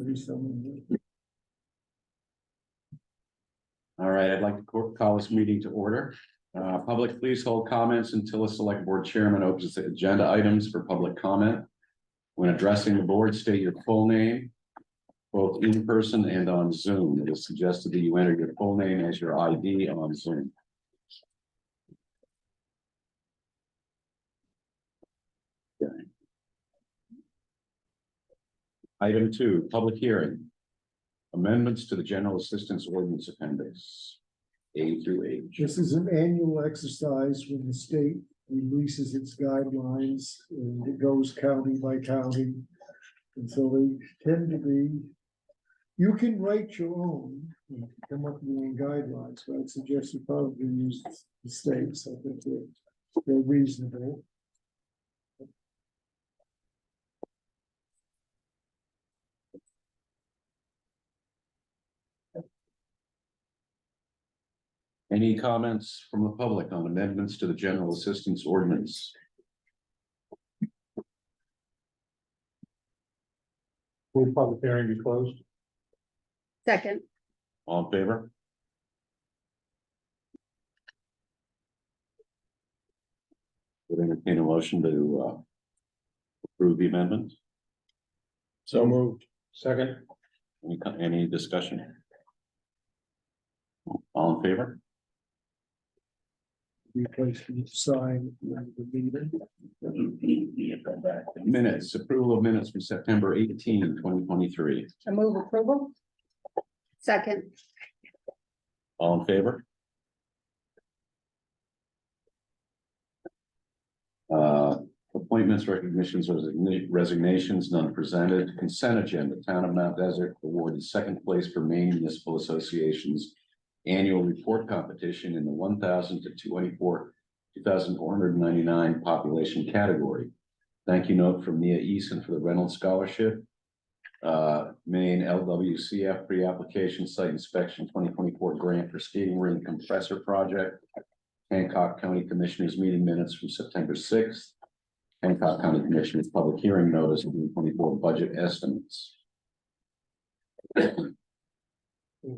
All right, I'd like to call this meeting to order. Public, please hold comments until the select board chairman opens the agenda items for public comment. When addressing the board, state your full name, both in person and on Zoom. It is suggested that you enter your full name as your ID on Zoom. Okay. Item 2, public hearing. Amendments to the general assistance ordinance appendix, A through H. This is an annual exercise when the state releases its guidelines and it goes county by county. And so they tend to be, you can write your own, come up with your own guidelines, but I suggest you probably use the state's. I think they're reasonable. Any comments from the public on amendments to the general assistance ordinance? Will public hearing be closed? Second. All in favor? Would entertain a motion to approve the amendment. So moved. Second. Any discussion? All in favor? Replacement sign at the meeting. Minutes, approval of minutes from September 18, 2023. I move approval. Second. All in favor? Appointments, recognitions, resignations, none presented. Consent agenda. Town of Mount Desert awarded second place for Maine Municipal Association's annual report competition in the 1,000 to 2,499 population category. Thank you note from Mia Eason for the Reynolds Scholarship. Maine LWCF pre-application site inspection 2024 grant for skating rink compressor project. Hancock County Commissioners meeting minutes from September 6th. Hancock County Commissioners public hearing notice of 2024 budget estimates.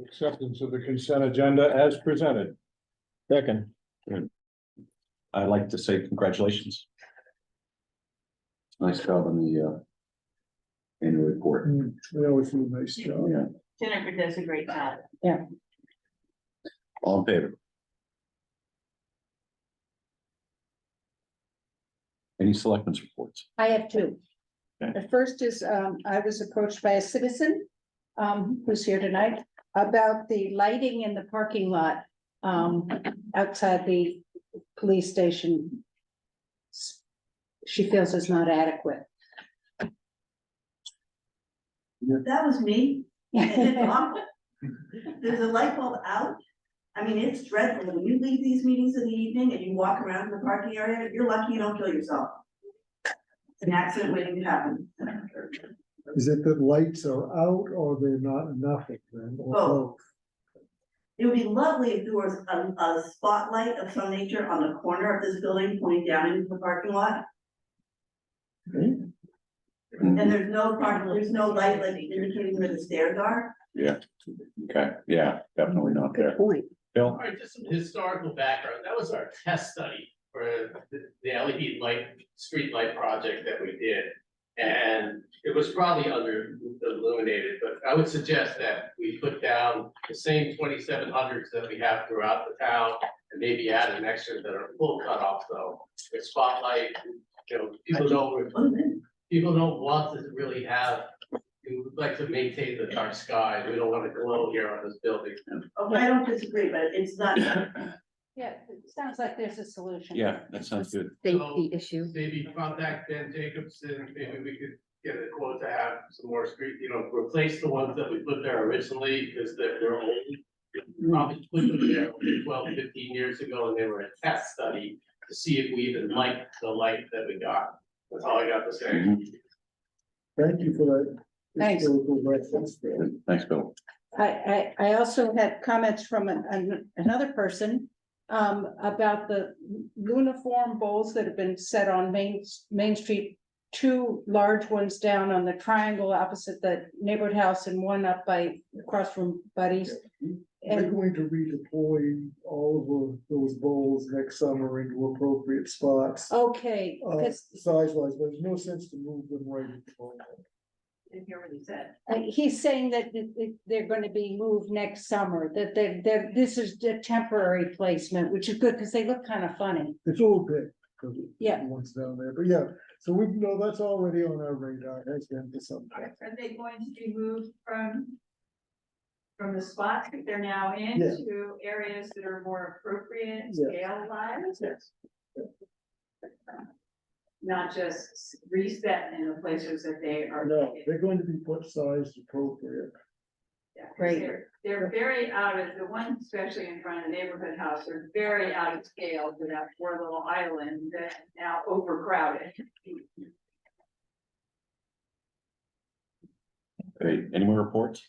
Acceptance of the consent agenda as presented. Second. I'd like to say congratulations. Nice job on the annual report. They always do a nice job. Yeah. Jennifer does a great job. All in favor? Any selectmen's reports? I have two. Okay. The first is, I was approached by a citizen, who's here tonight, about the lighting in the parking lot, outside the police station. She feels it's not adequate. That was me. It's awful. There's a light bulb out. I mean, it's dreadful. When you leave these meetings in the evening and you walk around the parking area, you're lucky you don't kill yourself. It's an accident waiting to happen. Is it that lights are out or they're not enough of them? Or Both. It would be lovely if there was a spotlight of some nature on the corner of this building pointing down into the parking lot. And there's no light like indicating where the stairs are. Yeah. Okay, yeah, definitely not there. Good point. Bill? All right, just some historical background. That was our test study for the LED light, street light project that we did. And it was probably under illuminated, but I would suggest that we put down the same 2700s that we have throughout the town and maybe add an extra that are full cutoff though. With spotlight, you know, people don't want to really have, we would like to maintain the dark sky. We don't want to glow here on this building. Oh, I don't disagree, but it's not. Yeah, it sounds like there's a solution. Yeah, that sounds good. Safety issue. Maybe contact Ben Jacobson, maybe we could get a quote to have some more street, you know, replace the ones that we put there originally, because they're old. We probably put them there 12, 15 years ago, and they were a test study to see if we even liked the light that we got. That's all I got to say. Thank you for that. Thanks. historical reference there. Thanks, Bill. I also had comments from another person about the uniform bowls that have been set on Main Street two large ones down on the triangle opposite the neighborhood house and one up by, across from Buddy's. They're And going to redeploy all of those bowls next summer into appropriate spots. okay, because Size wise, but there's no sense to move them right at the moment. Didn't hear what he said. he's saying that they're gonna be moved next summer, that this is a temporary placement, which is good because they look kind of funny. It's a little bit, because Yeah. the ones down there, but yeah, so we know that's already on our radar, has been for some time. Are they going to be moved from the spots that they're now in Yeah. to areas that are more appropriate Yeah. scale wise? Yes. Not just reset in the places that they are. No, they're going to be put sized appropriate. Yeah, 'cause Great. They're very out of, the one especially in front of the neighborhood house, are very out of scale to that poor little island that's now overcrowded. Okay, any more reports?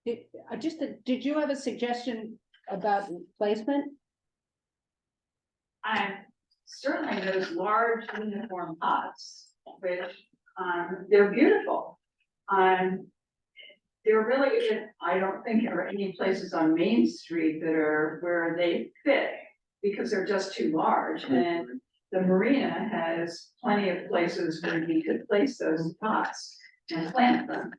Did you have a suggestion about placement? Certainly those large uniform pots, which, they're beautiful. There really isn't, I don't think there are any places on Main Street that are where they fit, because they're just too large, and the marina has plenty of places where you could place those pots and plant them.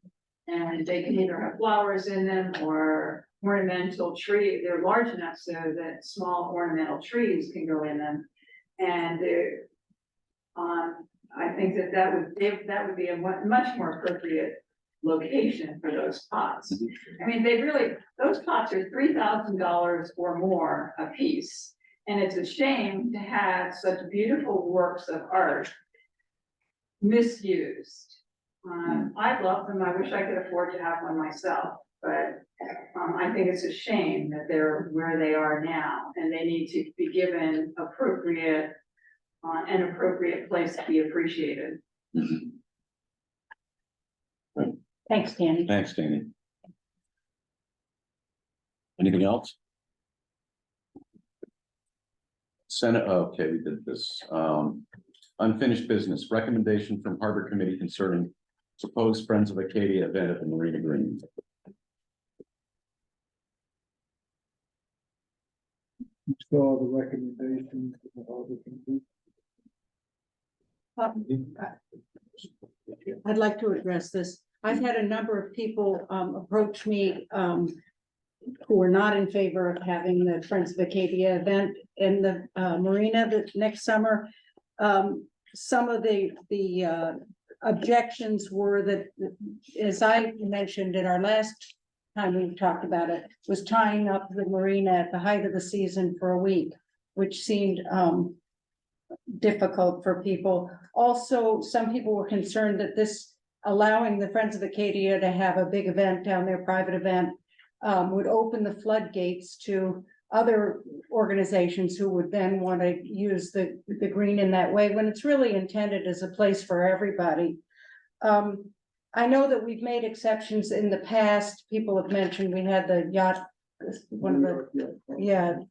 And they can either have flowers in them or ornamental tree, they're large enough so that small ornamental trees can go in them. And they're, I think that would be a much more appropriate location for those pots. I mean, those pots are $3,000 or more a piece. And it's a shame to have such beautiful works of art misused. I love them. I wish I could afford to have one myself, but I think it's a shame that they're where they are now, and they need to be given an appropriate place to be appreciated. Thanks, Tammy. Thanks, Danny. Anything else? Senate, okay, we did this. Unfinished business, recommendation from Harbor Committee concerning proposed Friends of Acadia event at the Marina Green. You saw the recommendations of the Harbor Committee. I'd like to address this. I've had a number of people approach me who are not in favor of having the Friends of Acadia event in the marina next summer. Some of the objections were that, as I mentioned in our last time we talked about it, was tying up the marina at the height of the season for a week, which seemed difficult for people. Also, some people were concerned that this allowing the Friends of Acadia to have a big event down there, private event, would open the floodgates to other organizations who would then want to use the green in that way, when it's really intended as a place for everybody. I know that we've made exceptions in the past. People have mentioned we had the yacht, one of the,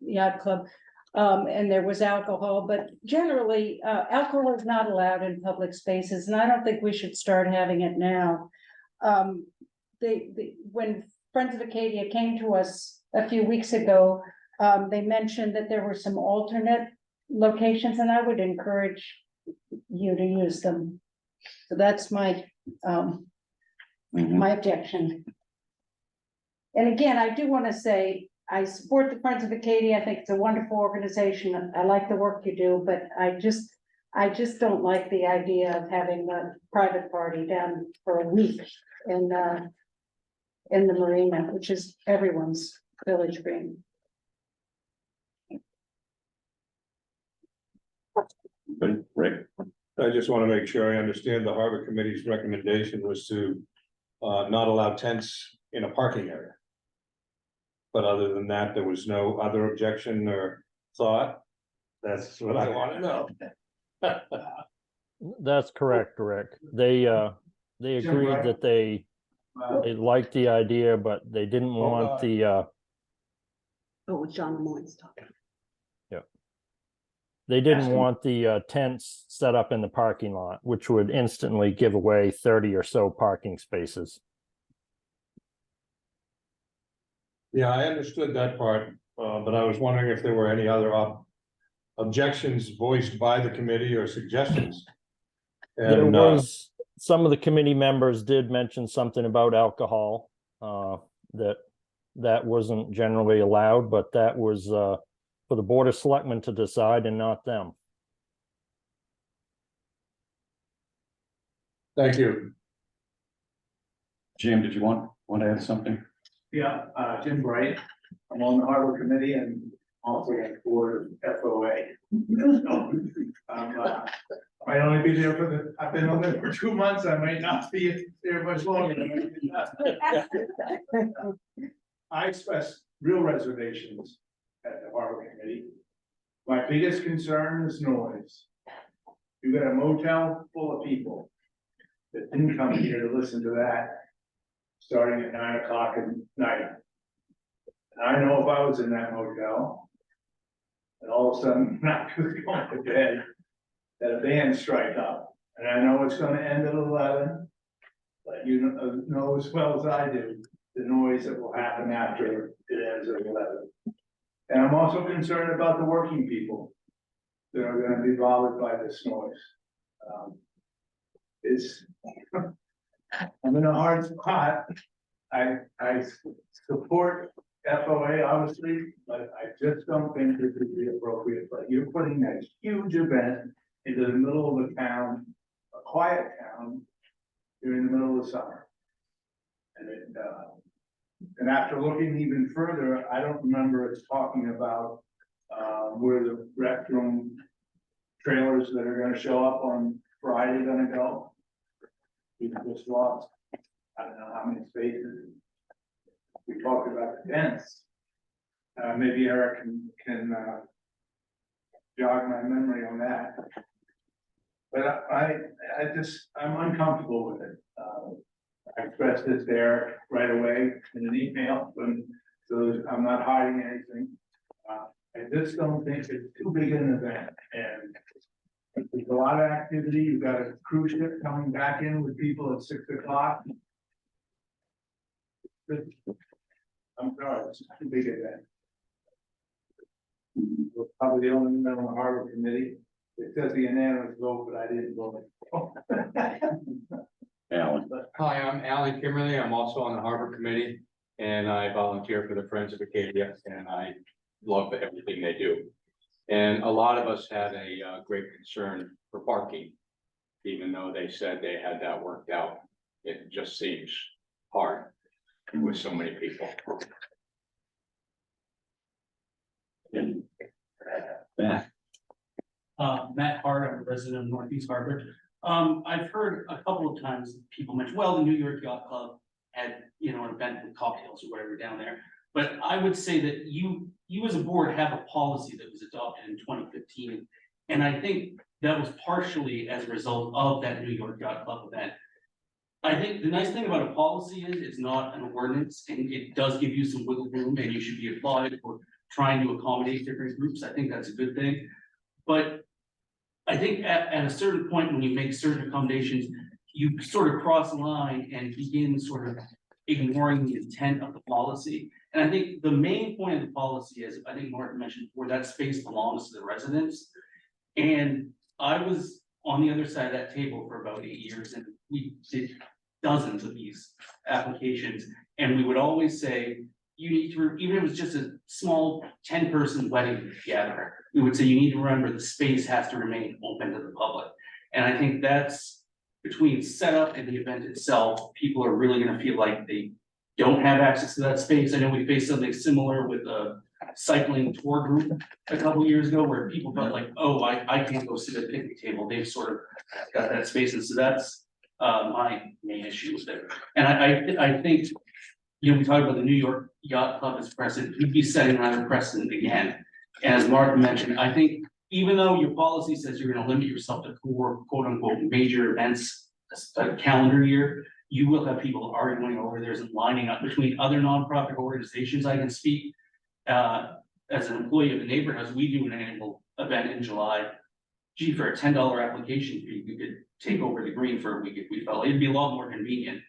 yacht club. And there was alcohol, but generally, alcohol is not allowed in public spaces, and I don't think we should start having it now. When Friends of Acadia came to us a few weeks ago, they mentioned that there were some alternate locations, and I would encourage you to use them. So that's my objection. And again, I do want to say, I support the Friends of Acadia. I think it's a wonderful organization. I like the work you do, but I just don't like the idea of having a private party down for a week in the marina, which is everyone's village green. Good, Rick? I just want to make sure I understand the Harbor Committee's recommendation was to not allow tents in a parking area. But other than that, there was no other objection or thought. That's what I want to know. That's correct, Rick. They agreed that they liked the idea, but they didn't want the, Oh, John Moyne's talking. They didn't Asking- want the tents set up in the parking lot, which would instantly give away 30 or so parking spaces. Yeah, I understood that part, but I was wondering if there were any other objections voiced by the committee or suggestions. There And, was, some of the committee members did mention something about alcohol, that wasn't generally allowed, but that was, for the Board of Selectmen to decide and not them. thank you. Jim, did you want to add something? Yeah, Jim Bright, I'm on the harbor committee and also on the board of FOA. Might only be there I've been on there for 2 months, I might not be there much longer. I expressed real reservations at the harbor committee. My biggest concern is noise. You got a motel full of people that didn't come here to listen to that, starting at 9 o'clock at night. And I know if I was in that motel, and all of a sudden, not going to bed, that a band strike up, and I know it's gonna end at 11. But you know as well as I do, the noise that will happen after it ends at 11. And I'm also concerned about the working people that are gonna be bothered by this noise. I'm in a hard spot. I support FOA obviously, but I just don't think this would be appropriate. But you're putting a huge event into the middle of a town, a quiet town, during the middle of the summer. And after looking even further, I don't remember us talking about where the restroom trailers that are gonna show up on Friday gonna go. We just lost, I don't know how many spaces. We talked about the tents. Maybe Eric can jog my memory on that. But I'm uncomfortable with it. I expressed this there right away in an email, so I'm not hiding anything. I just don't think it's too big an event, and there's a lot of activity. You've got a cruise ship coming back in with people at 6 o'clock. I'm sorry, it's too big an event. We're probably the only member on the harbor committee. It says the unanimous vote, but I didn't vote. Alan? Hi, I'm Alan Kimberly. I'm also on the Harbor Committee and I volunteer for the Friends of Acadia and I love everything they do. And a lot of us had a great concern for parking. Even though they said they had that worked out, it just seems hard with so many people. Matt? Matt Hart, I'm a resident of Northeast Harbor. I've heard a couple of times people mention, well, the New York Yacht Club had, an event with cocktails or whatever down there. But I would say that you as a board have a policy that was adopted in 2015. And I think that was partially as a result of that New York Yacht Club event. I think the nice thing about a policy is it's not an ordinance and it does give you some wiggle room and you should be applauded for trying to accommodate different groups. I think that's a good thing. But I think at a certain point, when you make certain accommodations, you sort of cross the line and begin sort of ignoring the intent of the policy. And I think the main point of the policy is, I think Martin mentioned before, that space belongs to the residents. And I was on the other side of that table for about 8 years and we did dozens of these applications. And we would always say, you need to, even if it was just a small 10-person wedding gathering, we would say, you need to remember the space has to remain open to the public. And I think that's between setup and the event itself, people are really gonna feel like they don't have access to that space. I know we faced something similar with a cycling tour group a couple years ago where people felt like, oh, I can't go sit at a picnic table. They've sort of got that space. And so that's my main issue with it. And I think, we talked about the New York Yacht Club as precedent, we'd be setting another precedent again. And as Mark mentioned, I think even though your policy says you're gonna limit yourself to 4 quote unquote major events a calendar year, you will have people arguing over theirs and lining up between other nonprofit organizations. I can speak as an employee of the neighborhoods, we do an annual event in July. Gee, for a $10 application fee, we could take over the green for a week if we felt, it'd be a lot more convenient.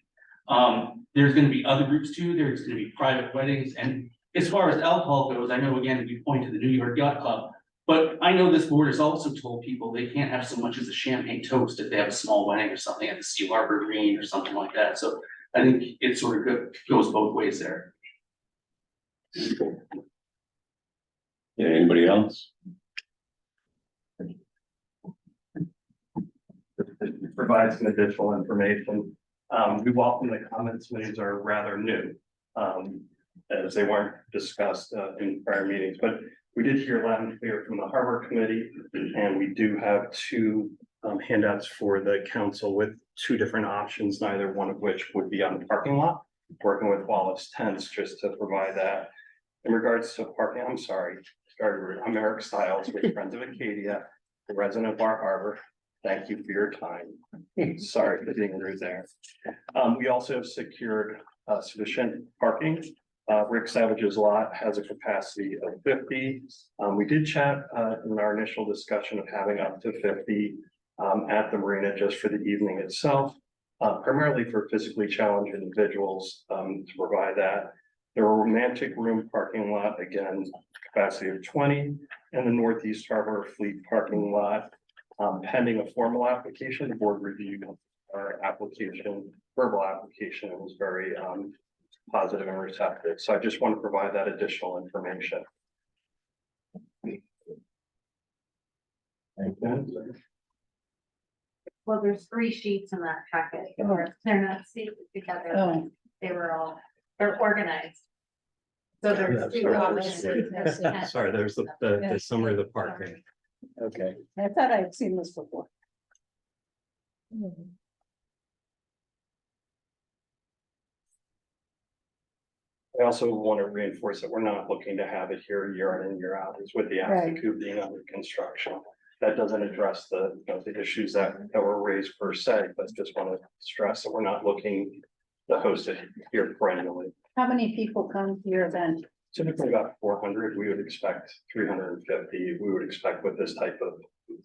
There's gonna be other groups too, there's gonna be private weddings, and as far as alcohol goes, I know again, we point to the New York Yacht Club. But I know this board has also told people they can't have so much as a champagne toast if they have a small wedding or something at the Sea Harbor Green or something like that, so I think it sort of goes both ways there. Yeah, anybody else? Provide some additional information. We welcome the comments made are rather new, as they weren't discussed in prior meetings, but we did hear loud and clear from the Harbor Committee, and we do have two handouts for the council with two different options, neither one of which would be on the parking lot, working with Wallace Tents just to provide that. In regards to parking, I'm sorry, I'm Eric Stiles with Friends of Acadia, the resident of Bar Harbor. Thank you for your time. Sorry for being rude there. We also have secured sufficient parking. Rick Savage's lot has a capacity of 50. We did chat in our initial discussion of having up to 50 at the marina just for the evening itself, primarily for physically challenged individuals to provide that. The romantic room parking lot, again, capacity of 20, and the Northeast Harbor Fleet parking lot. Pending a formal application, the board reviewed our application, verbal application, and was very positive and receptive. So I just want to provide that additional information. Well, there's 3 sheets in that packet, or they're not seated together, Oh. they're organized. So there's 2 options. Sorry, there's the summary of the parking. Okay. I thought I'd seen this before. I also want to reinforce that we're not looking to have it here year in and year out. It's with the Right. Coop being under construction. That doesn't address the, the issues that were raised per se, but just want to stress that we're not looking to host it here perennially. How many people come to your event? Typically about 400, we would expect 350. We would expect with this type of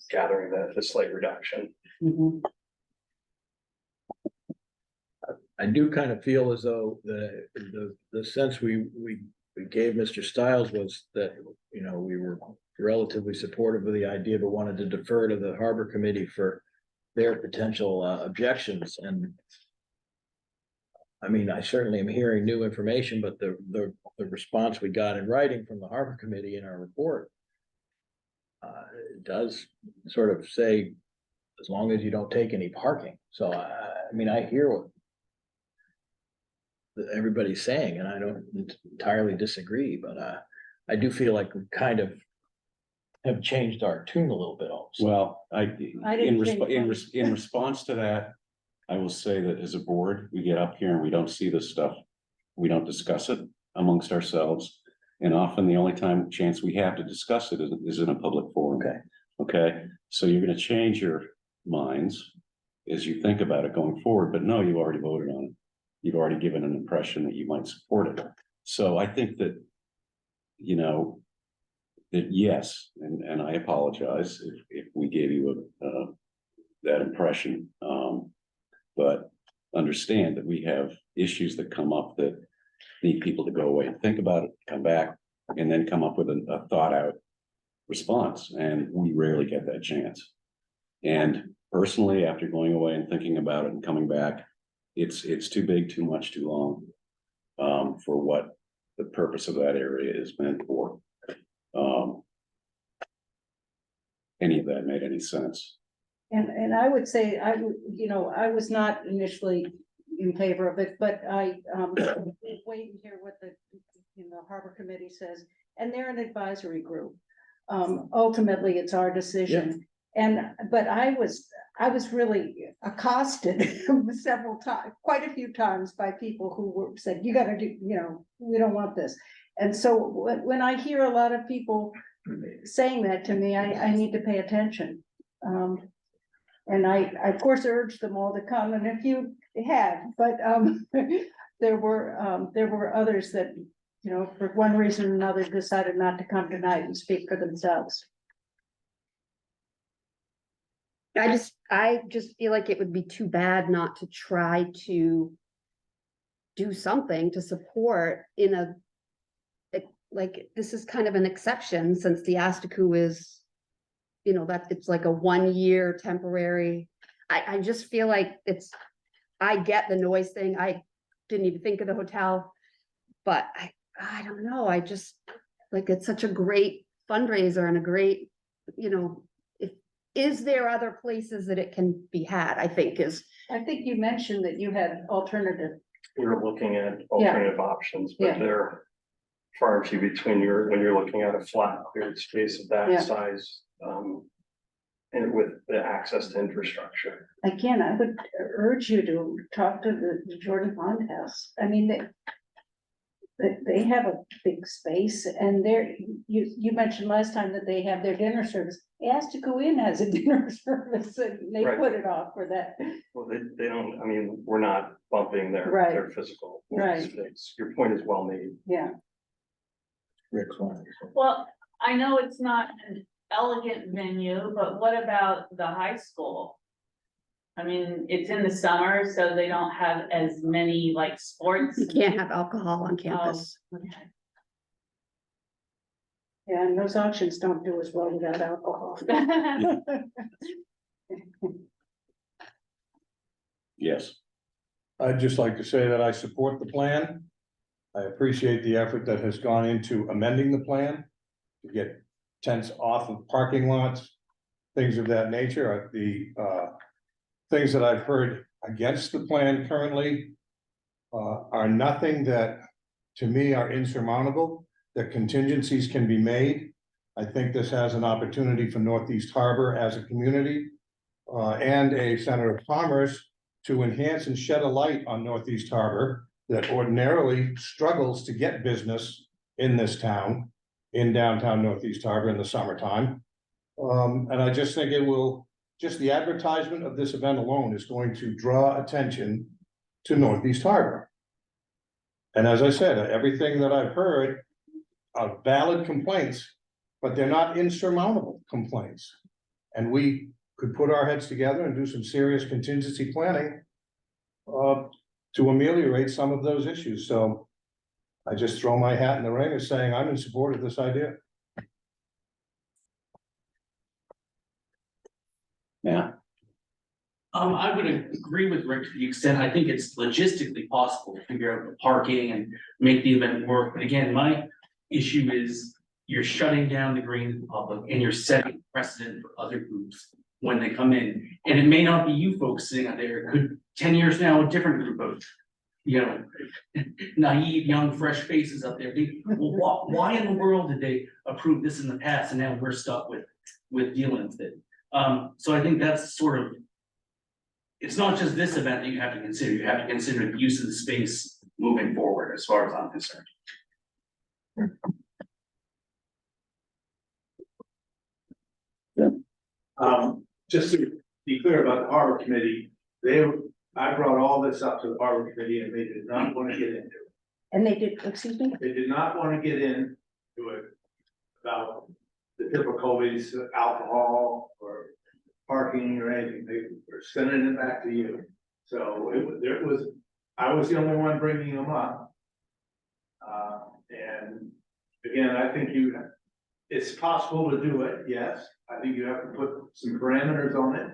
gathering that the slight reduction. Mhm. I do kind of feel as though the sense we gave Mr. Stiles was that, you know, we were relatively supportive of the idea, but wanted to defer to the Harbor Committee for their potential objections. And I mean, I certainly am hearing new information, but the response we got in writing from the Harbor Committee in our report does sort of say, as long as you don't take any parking. So I mean, I hear what everybody's saying, and I don't entirely disagree, but I do feel like we kind of have changed our tune a little bit also. Well, didn't think in response to that, I will say that as a board, we get up here and we don't see this stuff. We don't discuss it amongst ourselves. And often the only chance we have to discuss it is in a public forum. Okay. Okay, so you're gonna change your minds as you think about it going forward, but no, you already voted on it. You've already given an impression that you might support it. So I think that, you know, that yes, and I apologize if we gave you that impression. But understand that we have issues that come up that need people to go away and think about it, come back, and then come up with a thought out response. And we rarely get that chance. And personally, after going away and thinking about it and coming back, it's too big, too much, too long for what the purpose of that area is meant for. Any of that made any sense? And I would say, I was not initially in favor of it, but I wait and hear what the Harbor Committee says, and they're an advisory group. Ultimately, it's our decision. But I was really accosted several times, quite a few times, by people who said, you gotta do, we don't want this. And so when I hear a lot of people saying that to me, I need to pay attention. And I, of course, urged them all to come, and if you had, but there were others that, for one reason or another, decided not to come tonight and speak for themselves. I just feel like it would be too bad not to try to do something to support in a, like, this is kind of an exception since the Astaku is, you know, that it's like a 1 year temporary. I just feel like I get the noise thing. I didn't even think of the hotel, but I don't know. I just, like, it's such a great fundraiser and a great, you know, is there other places that it can be had, I think you mentioned that you had alternative. We're looking at alternative options, but Yeah. they're far and few between when you're looking at a flat cleared space of Yeah. that size. And with the access to infrastructure. Again, I would urge you to talk to the Jordan Pond House. I mean, they have a big space and you mentioned last time that they have their dinner service. Asked to go in as a dinner service and they Right. put it off for that. Well, they don't, I mean, we're not bumping their, Right. their physical Right. space. Your point is well made. Yeah. Rick's one. Well, I know it's not an elegant venue, but what about the high school? I mean, it's in the summer, so they don't have as many like sports. you can't have alcohol on campus. Okay. Yeah, and those auctions don't do as well without alcohol. Yes. I'd just like to say that I support the plan. I appreciate the effort that has gone into amending the plan to get tents off of parking lots, things of that nature. The things that I've heard against the plan currently are nothing that, to me, are insurmountable, that contingencies can be made. I think this has an opportunity for Northeast Harbor as a community and a center of commerce to enhance and shed a light on Northeast Harbor that ordinarily struggles to get business in this town, in downtown Northeast Harbor in the summertime. And I just think it will, just the advertisement of this event alone is going to draw attention to Northeast Harbor. And as I said, everything that I've heard are valid complaints, but they're not insurmountable complaints. And we could put our heads together and do some serious contingency planning to ameliorate some of those issues. So I just throw my hat in the ring as saying I'm in support of this idea. Yeah. I would agree with Rick to the extent, I think it's logistically possible to figure out the parking and make the event work, but again, my issue is you're shutting down the green to the public and you're setting precedent for other groups when they come in. And it may not be you folks sitting out there, it could 10 years now, a different group of, you know, naive, young, fresh faces up there. Well, why in the world did they approve this in the past and now we're stuck with dealing with it? So I think that's sort of, it's not just this event that you have to consider, you have to consider the use of the space moving forward, as far as I'm concerned. Just to be clear about the harbor committee, I brought all this up to the harbor committee and they did not want to get into it. And they did, excuse me? They did not want to get into it about the difficulties of alcohol or parking or anything. They were sending it back to you. So I was the only one bringing them up. And again, I think it's possible to do it, yes. I think you have to put some parameters on it.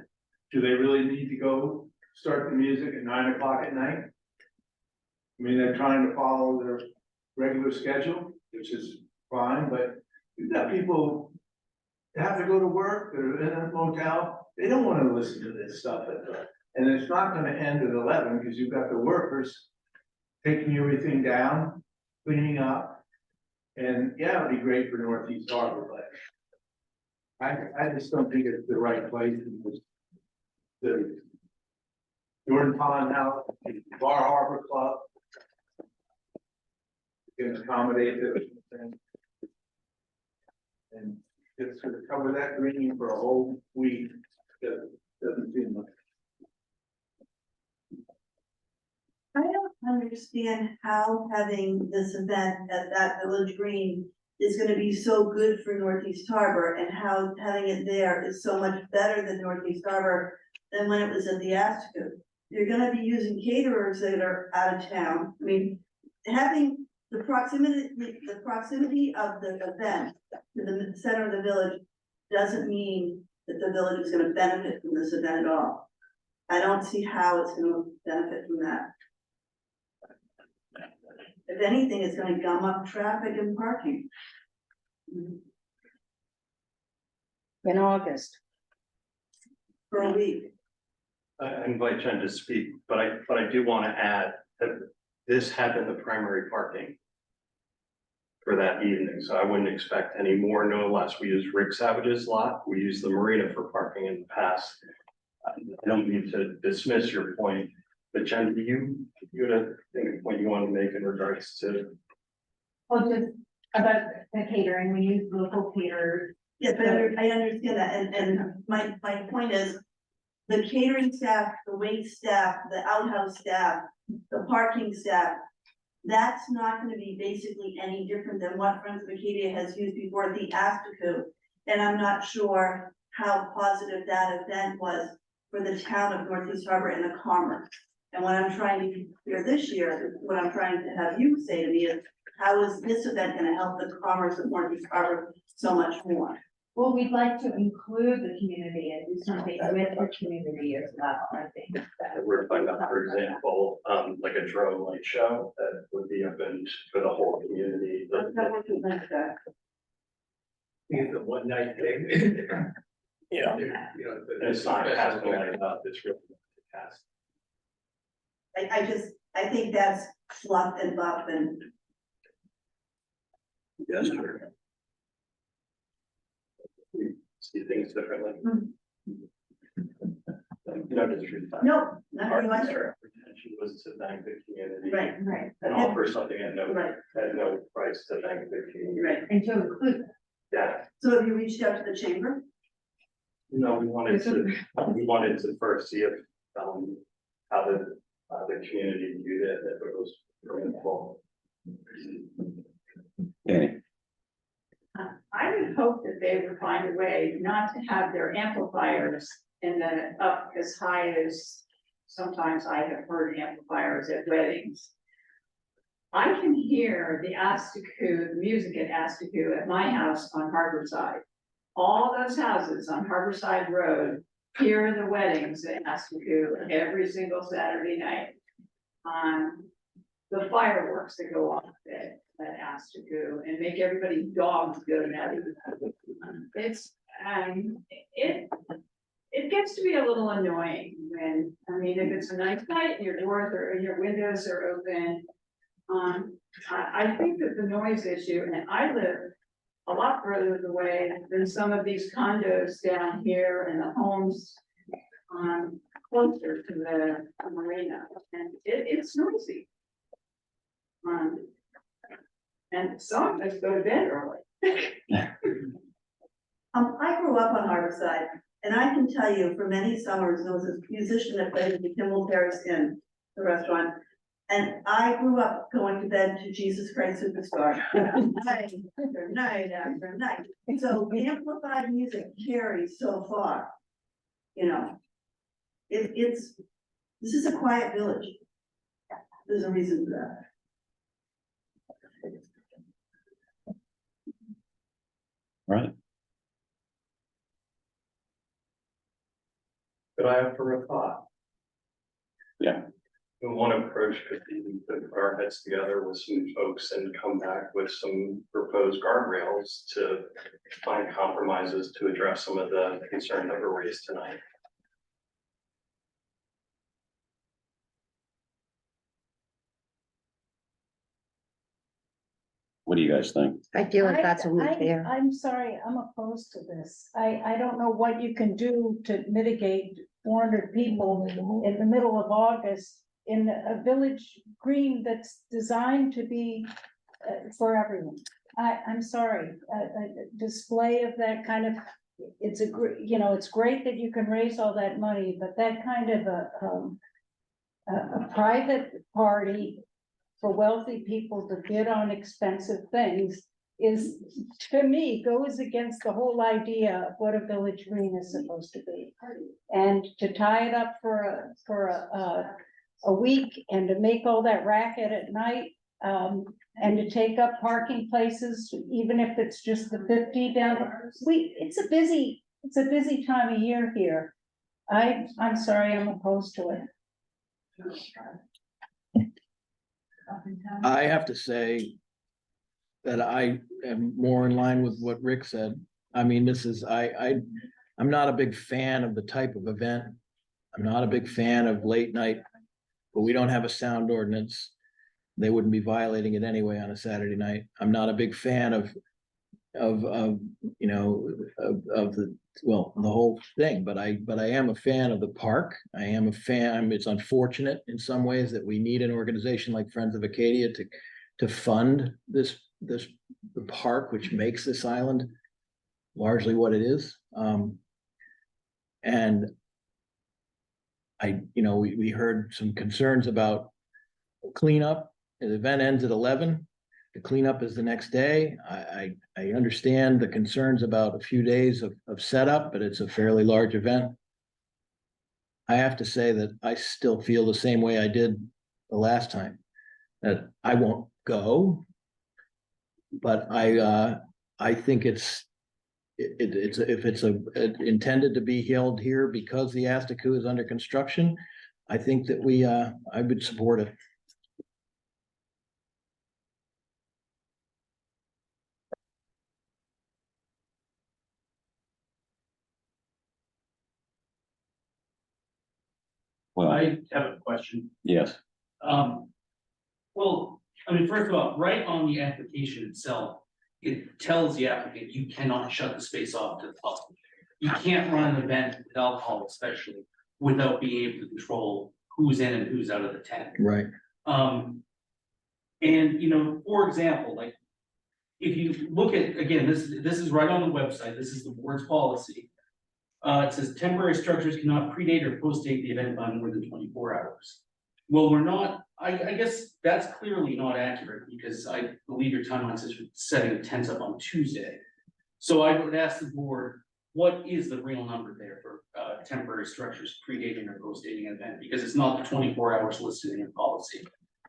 Do they really need to go start the music at 9 o'clock at night? I mean, they're trying to follow their regular schedule, which is fine, but you've got people that have to go to work, they're in a motel, they don't want to listen to this stuff and it's not gonna end at 11 because you've got the workers taking everything down, cleaning up. And yeah, it'd be great for Northeast Harbor, but I just don't think it's the right place. The Jordan Pond House, the Bar Harbor Club can accommodate it. And just to cover that green for a whole week doesn't seem like. I don't understand how having this event at that Village Green is gonna be so good for Northeast Harbor, and how having it there is so much better than Northeast Harbor than when it was at the Astor. You're gonna be using caterers that are out of town. I mean, having the proximity of the event to the center of the village doesn't mean that the village is gonna benefit from this event at all. I don't see how it's gonna benefit from that. If anything, it's gonna gum up traffic and parking. In August. For a week. I invite Jen to speak, but I do want to add that this had been the primary parking for that evening, so I wouldn't expect any more, no less. We used Rick Savage's lot, we used the marina for parking in the past. I don't mean to dismiss your point, but Jen, do you had a point you want to make in regards to? Well, just about the catering, we use local caterers. Yes, I understand that, and my point is, the catering staff, the wait staff, the outhouse staff, the parking staff, that's not gonna be basically any different than what Friends of Acadia has used before at the Astor. And I'm not sure how positive that event was for the town of Northeast Harbor and the commerce. And what I'm trying to hear this year, what I'm trying to have you say to me is, how is this event gonna help the commerce of Northeast Harbor so much more? Well, we'd like to include the community and do something with the community as well, I think. We're talking about, for example, like a drone light show that would be open for the whole community. The one night thing. Yeah. You know, And it's not casting light about this really cast. I think that's fluff and buff and. Yes, sure. We see things differently. No disrespect. No, not Our very much. intention was to thank the community. Right. And offer something at Right. no price to thank the community. Right. And to include. Yeah, So have you reached out to the chamber? no, we wanted to first see if, how the community viewed it, if it was meaningful. Danny, I would hope that they would find a way not to have their amplifiers in the up as high as sometimes I have heard amplifiers at weddings. I can hear the Astiku, the music at Astiku at my house on Harborside. All those houses on Harborside Road hear the weddings at Astiku every single Saturday night. The fireworks that go off at Astiku and make everybody dogs go nuts. It's, it gets to be a little annoying when, I mean, if it's a nice night and your doors are, and your windows are open. I think that the noise issue, and I live a lot further away than some of these condos down here and the homes closer to the marina, and it's noisy. And some of us go to bed early. I grew up on Harborside, and I can tell you, for many summers, there was this musician that played at the Kimmel Terrace Inn, the restaurant. And I grew up going to bed to Jesus Christ Superstar, night after night after night. So amplified music carries so far, you know. This is a quiet village. There's a reason for that. right? Could I offer a thought? Yeah. One approach could be to put our heads together with some folks and come back with some proposed guardrails to find compromises to address some of the concerns that were raised tonight. What do you guys think? I feel like that's only fair. I'm sorry, I'm opposed to this. I don't know what you can do to mitigate 400 people in the middle of August in a village green that's designed to be for everyone. I'm sorry, a display of that kind of, it's it's great that you can raise all that money, but that kind of a private party for wealthy people to bid on expensive things is, to me, goes against the whole idea of what a village green is supposed to be. And to tie it up for a week and to make all that racket at night, and to take up parking places, even if it's just the 50 down, it's a busy time of year here. I'm sorry, I'm opposed to it. I have to say that I am more in line with what Rick said. I mean, I'm not a big fan of the type of event. I'm not a big fan of late night, but we don't have a sound ordinance. They wouldn't be violating it anyway on a Saturday night. I'm not a big fan of you know, of the whole thing, but I am a fan of the park. I am a fan. It's unfortunate in some ways that we need an organization like Friends of Acadia to fund the park, which makes this island largely what it is. And we heard some concerns about cleanup. The event ends at 11. The cleanup is the next day. I understand the concerns about a few days of setup, but it's a fairly large event. I have to say that I still feel the same way I did the last time, that I won't go, but I think if it's intended to be held here because the Astaku is under construction, I think that I would support it. Well, I have a question. yes, Well, I mean, first of all, right on the application itself, it tells the applicant you cannot shut the space off to the public. You can't run an event with alcohol especially without being able to control who's in and who's out of the tent. Right. And for example, like if you look at, again, this is right on the website, this is the board's policy. It says temporary structures cannot predate or postdate the event by more than 24 hours. Well, we're not, I guess that's clearly not accurate because I believe your timeline says you're setting tents up on Tuesday. So I would ask the board, what is the real number there for temporary structures predating or postdating an event? Because it's not the 24 hours listed in your policy.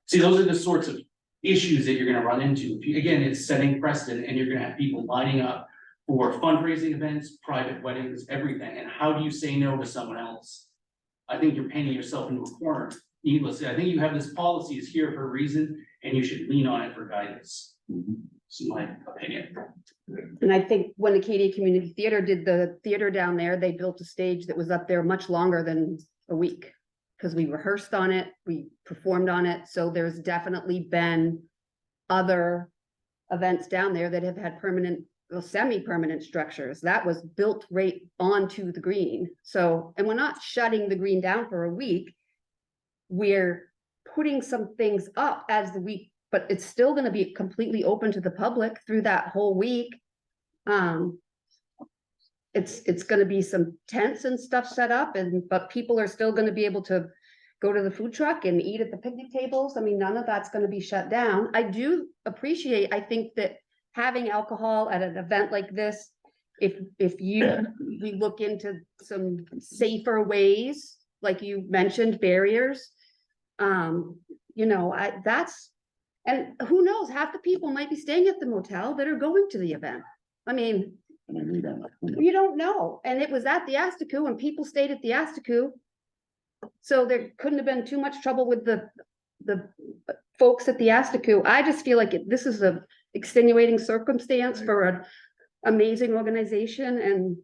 See, those are the sorts of issues that you're gonna run into. Again, it's setting precedent and you're gonna have people lining up for fundraising events, private weddings, everything. And how do you say no to someone else? I think you're painting yourself into a corner needlessly. I think you have this policy is here for a reason and you should lean on it for guidance. It's my opinion. And I think when Acadia Community Theater did the theater down there, they built a stage that was up there much longer than a week. Because we rehearsed on it, we performed on it. So there's definitely been other events down there that have had permanent, semi-permanent structures. That was built right onto the green. So, and we're not shutting the green down for a week. We're putting some things up as the week, but it's still going to be completely open to the public through that whole week. It's going to be some tents and stuff set up, but people are still going to be able to go to the food truck and eat at the picnic tables. I mean, none of that's going to be shut down. I do appreciate, I think that having alcohol at an event like this, if we look into some safer ways, like you mentioned, barriers, and who knows, half the people might be staying at the motel that are going to the event. I mean, you don't know. And it was at the Astaku and people stayed at the Astaku. So there couldn't have been too much trouble with the folks at the Astaku. I just feel like this is a extenuating circumstance for an amazing organization, and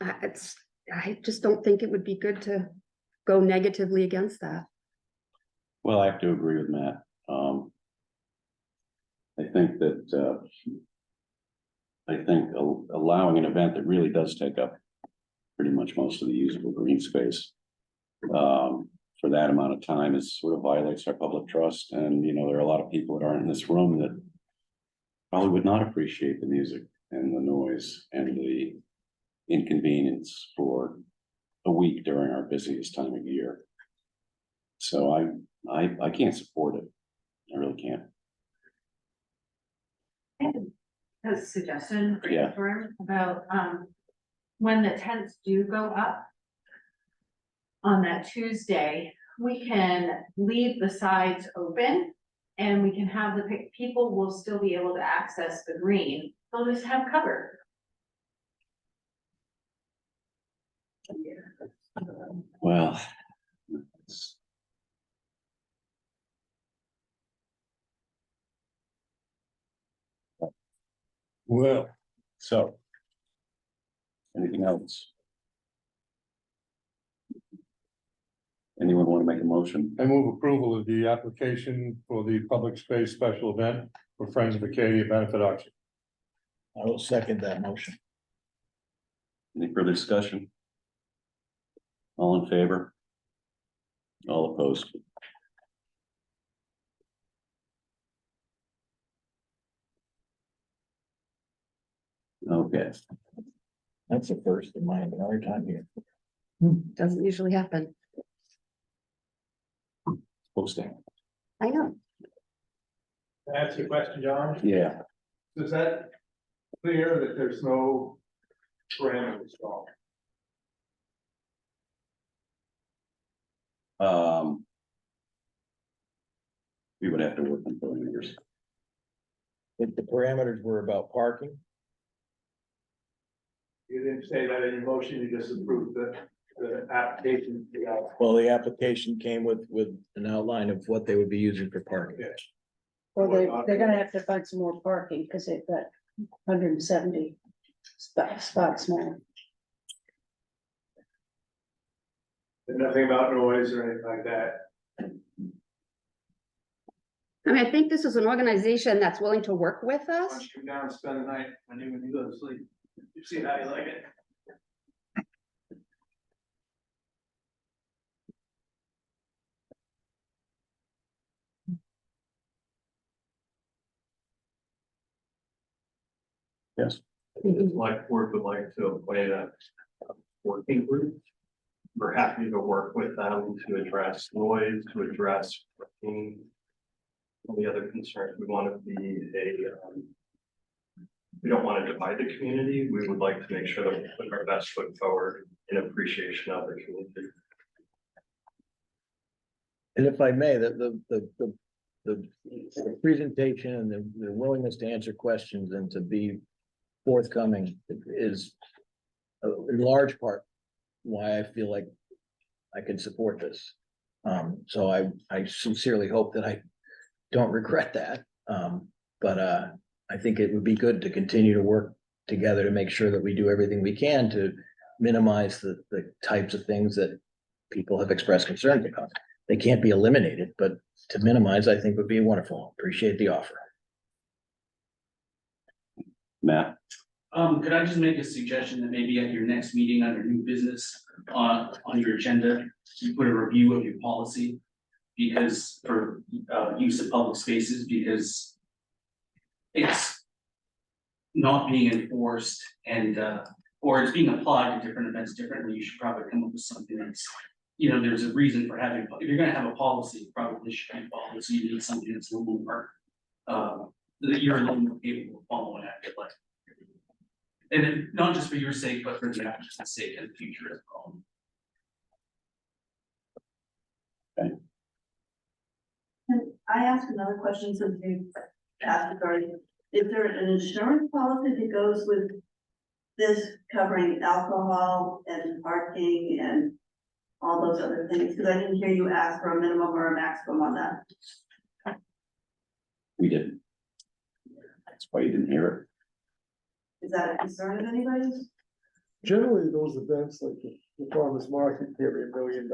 I just don't think it would be good to go negatively against that. well, I have to agree with Matt. I think allowing an event that really does take up pretty much most of the usable green space for that amount of time is sort of violates our public trust. And, there are a lot of people that aren't in this room that probably would not appreciate the music and the noise and the inconvenience for a week during our busiest time of year. So I can't support it. I really can't. A suggestion Yeah. brainstorm about, when the tents do go up. On that Tuesday, we can leave the sides open. And we can have people will still be able to access the green, they'll just have cover. Well. Well, so. Anything else? Anyone want to make a motion? I move approval of the application for the public space special event for Friends of Acadia benefit auction. I will second that motion. Any further discussion? All in favor? All opposed? Okay, That's the first in my entire time here. Doesn't usually happen. posting. I know. Can I ask you a question, John? Yeah, Is that clear that there's no parameters at all? we would have to work on parameters. If the parameters were about parking, You didn't say that in your motion, you just approved the application. well, the application came with an outline of what they would be using for parking. Well, they're gonna have to find some more parking, because they've got 170 spots now. Nothing about noise or anything like that. I mean, I think this is an organization that's willing to work with Why us. don't you come down and spend the night when you go to sleep? You see how you like it. Yes, The select board would like to appoint a working group. We're happy to work with them to address noise, to address parking. All the other concerns, we want to be we don't want to divide the community. We would like to make sure that we put our best foot forward in appreciation of the community. And if I may, the presentation and the willingness to answer questions and to be forthcoming is in large part why I feel like I can support this. So I sincerely hope that I don't regret that. But I think it would be good to continue to work together to make sure that we do everything we can to minimize the types of things that people have expressed concern about. They can't be eliminated, but to minimize, I think would be wonderful. Appreciate the offer. Matt, Could I just make a suggestion that maybe at your next meeting under new business, on your agenda, you put a review of your policy? Because for, use of public spaces, because it's not being enforced and, or it's being applied to different events differently, you should probably come up with something that's, you know, there's a reason for having, if you're gonna have a policy, it probably should be followed, so you need something that's a little more, that you're a little more capable of following actively. And then, not just for your sake, but for the applicant's sake in the future as well. Can I ask another question since you asked it already? Is there an insurance policy that goes with this covering alcohol and parking and all those other things? Because I didn't hear you ask for a minimum or a maximum on that. we didn't. That's why you didn't hear Is that a concern of anybody's? Generally, those events like the farmer's market carry $1 million.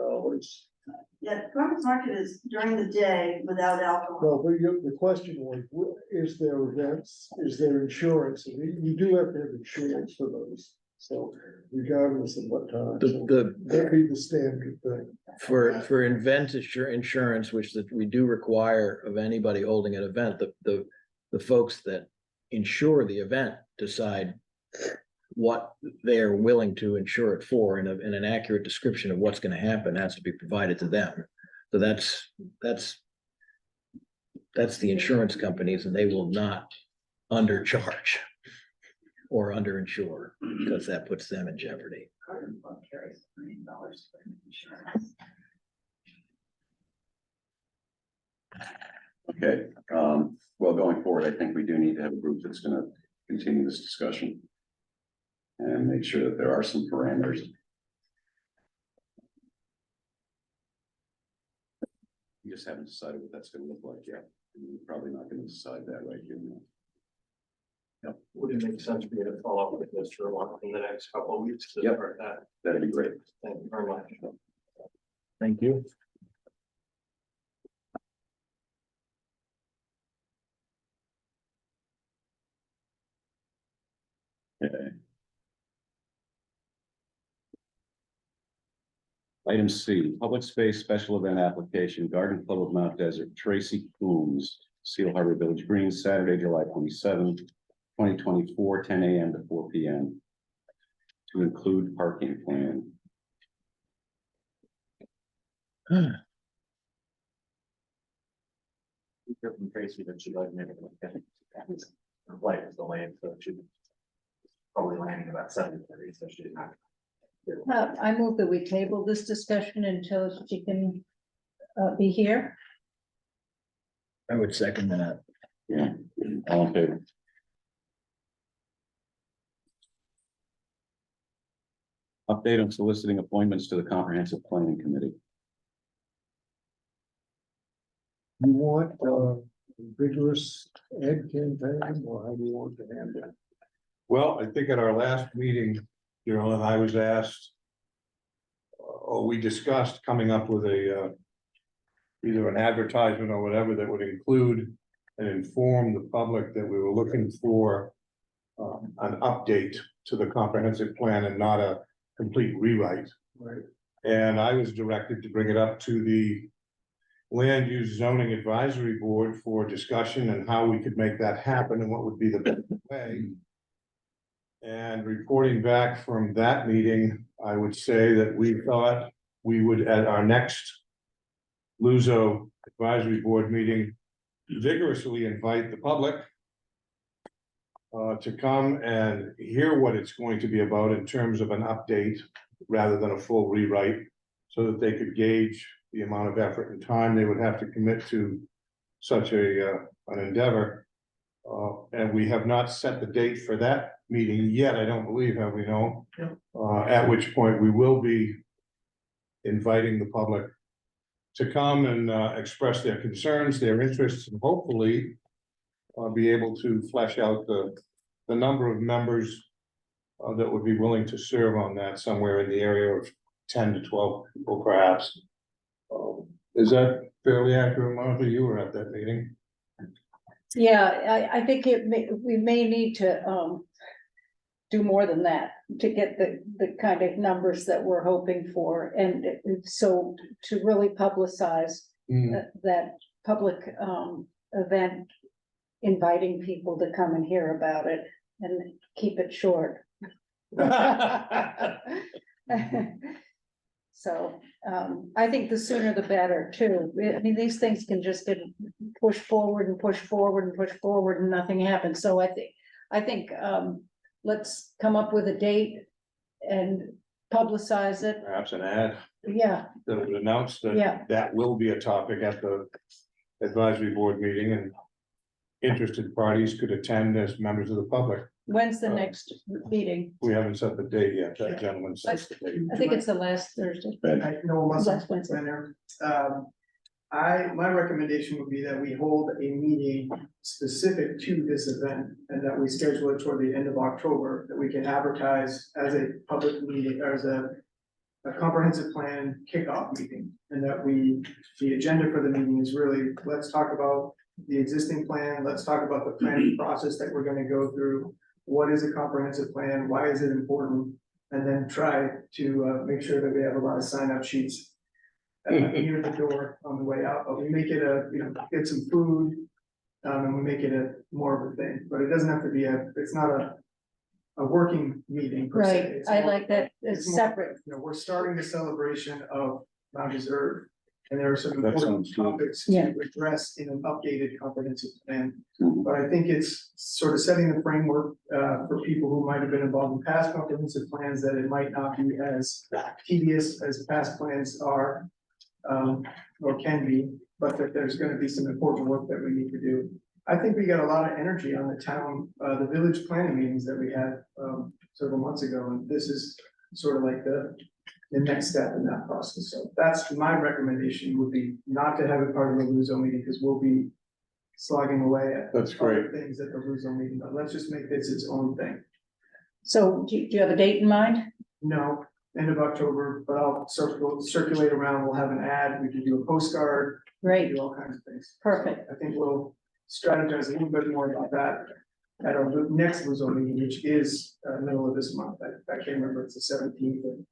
Yeah, farmer's market is during the day without alcohol. Well, but the question was, is there events, is there insurance? And you do have to have insurance for those. So regardless of what time. So that'd be the standard thing. For event insurance, which that we do require of anybody holding an event, the folks that insure the event decide what they're willing to insure it for, and an accurate description of what's gonna happen has to be provided to them. So that's the insurance companies, and they will not undercharge or underinsure, because that puts them in jeopardy. Garden Club carries $1 million for insurance. Okay, well, going forward, I think we do need to have a group that's gonna continue this discussion. And make sure that there are some parameters. We just haven't decided what that's gonna look like yet. We're probably not gonna decide that right here now. Yep. Would it make sense for you to follow up with Mr. Long in the next couple of weeks to Yep. start that? That'd be great. Thank you very much. Thank you. Okay. Item C, public space special event application, Garden Club of Mount Desert, Tracy Coombs, Seal Harbor Village Green, Saturday, July 27th, 2024, 10 a.m. to 4 p.m. To include parking plan. Hear from Tracy that she like maybe her flight is delayed, so she probably landing about 7:30, so she's not. I move that we table this discussion until she can be here. I would second that. Yeah, all in favor? Update on soliciting appointments to the Comprehensive Planning Committee. You want vigorous ad campaign, or how do you want to handle it? Well, I think at our last meeting, and I was asked. Or we discussed coming up with a either an advertisement or whatever that would include and inform the public that we were looking for. An update to the comprehensive plan and not a complete rewrite. Right. And I was directed to bring it up to the Land Use Zoning Advisory Board for discussion and how we could make that happen and what would be the best way. And reporting back from that meeting, I would say that we thought we would, at our next Luso Advisory Board meeting, vigorously invite the public to come and hear what it's going to be about in terms of an update rather than a full rewrite, so that they could gauge the amount of effort and time they would have to commit to such an endeavor. And we have not set the date for that meeting yet, I don't believe, have we, no? At which point we will be inviting the public to come and express their concerns, their interests, and hopefully be able to flesh out the number of members that would be willing to serve on that, somewhere in the area of 10 to 12 people perhaps. Is that fairly accurate, Martha? You were at that meeting. Yeah, I think we may need to do more than that to get the kind of numbers that we're hoping for. And so to really publicize that public event, inviting people to come and hear about it and keep it short. So I think the sooner the better too. I mean, these things can just get pushed forward and pushed forward and pushed forward and nothing happens. So I think let's come up with a date and publicize it. Perhaps an ad Yeah, that would announce Yeah. that will be a topic at the advisory board meeting, and interested parties could attend as members of the public. when's the next meeting? We haven't set the date yet. That gentleman sets the date. I think it's the last Thursday. I know, Last Wednesday. my recommendation would be that we hold a meeting specific to this event and that we schedule it toward the end of October, that we can advertise as a public meeting, or as a comprehensive plan kickoff meeting. And that the agenda for the meeting is really, let's talk about the existing plan, let's talk about the planning process that we're gonna go through. What is a comprehensive plan? Why is it important? And then try to make sure that we have a lot of sign-up sheets near the door on the way out, but we make it get some food, and we make it more of a thing, but it doesn't have to be it's not a working meeting per se. Right, It's I more- like that, it's more- separate. We're starting the celebration of Mount Desert, And there are some That important sounds good. topics Yeah. to address in an updated comprehensive plan. Mhm. But I think it's sort of setting the framework, for people who might have been involved in past comprehensive plans, that it might not be as tedious as past plans are. Or can be, but that there's gonna be some important work that we need to do. I think we got a lot of energy on the town, the village planning meetings that we had, several months ago, and this is sort of like the next step in that process. So that's my recommendation, would be not to have it part of the Luso meeting, because we'll be slogging away at That's other great. things at the Luso meeting, but let's just make this its own thing. So do you have a date in mind? No, end of October, but I'll circulate around, we'll have an ad, we can do a postcard, Great, do all kinds of things. perfect. I think we'll strategize a little bit more about that at our next Luso meeting, which is, middle of this month. I can't remember, it's the 17th.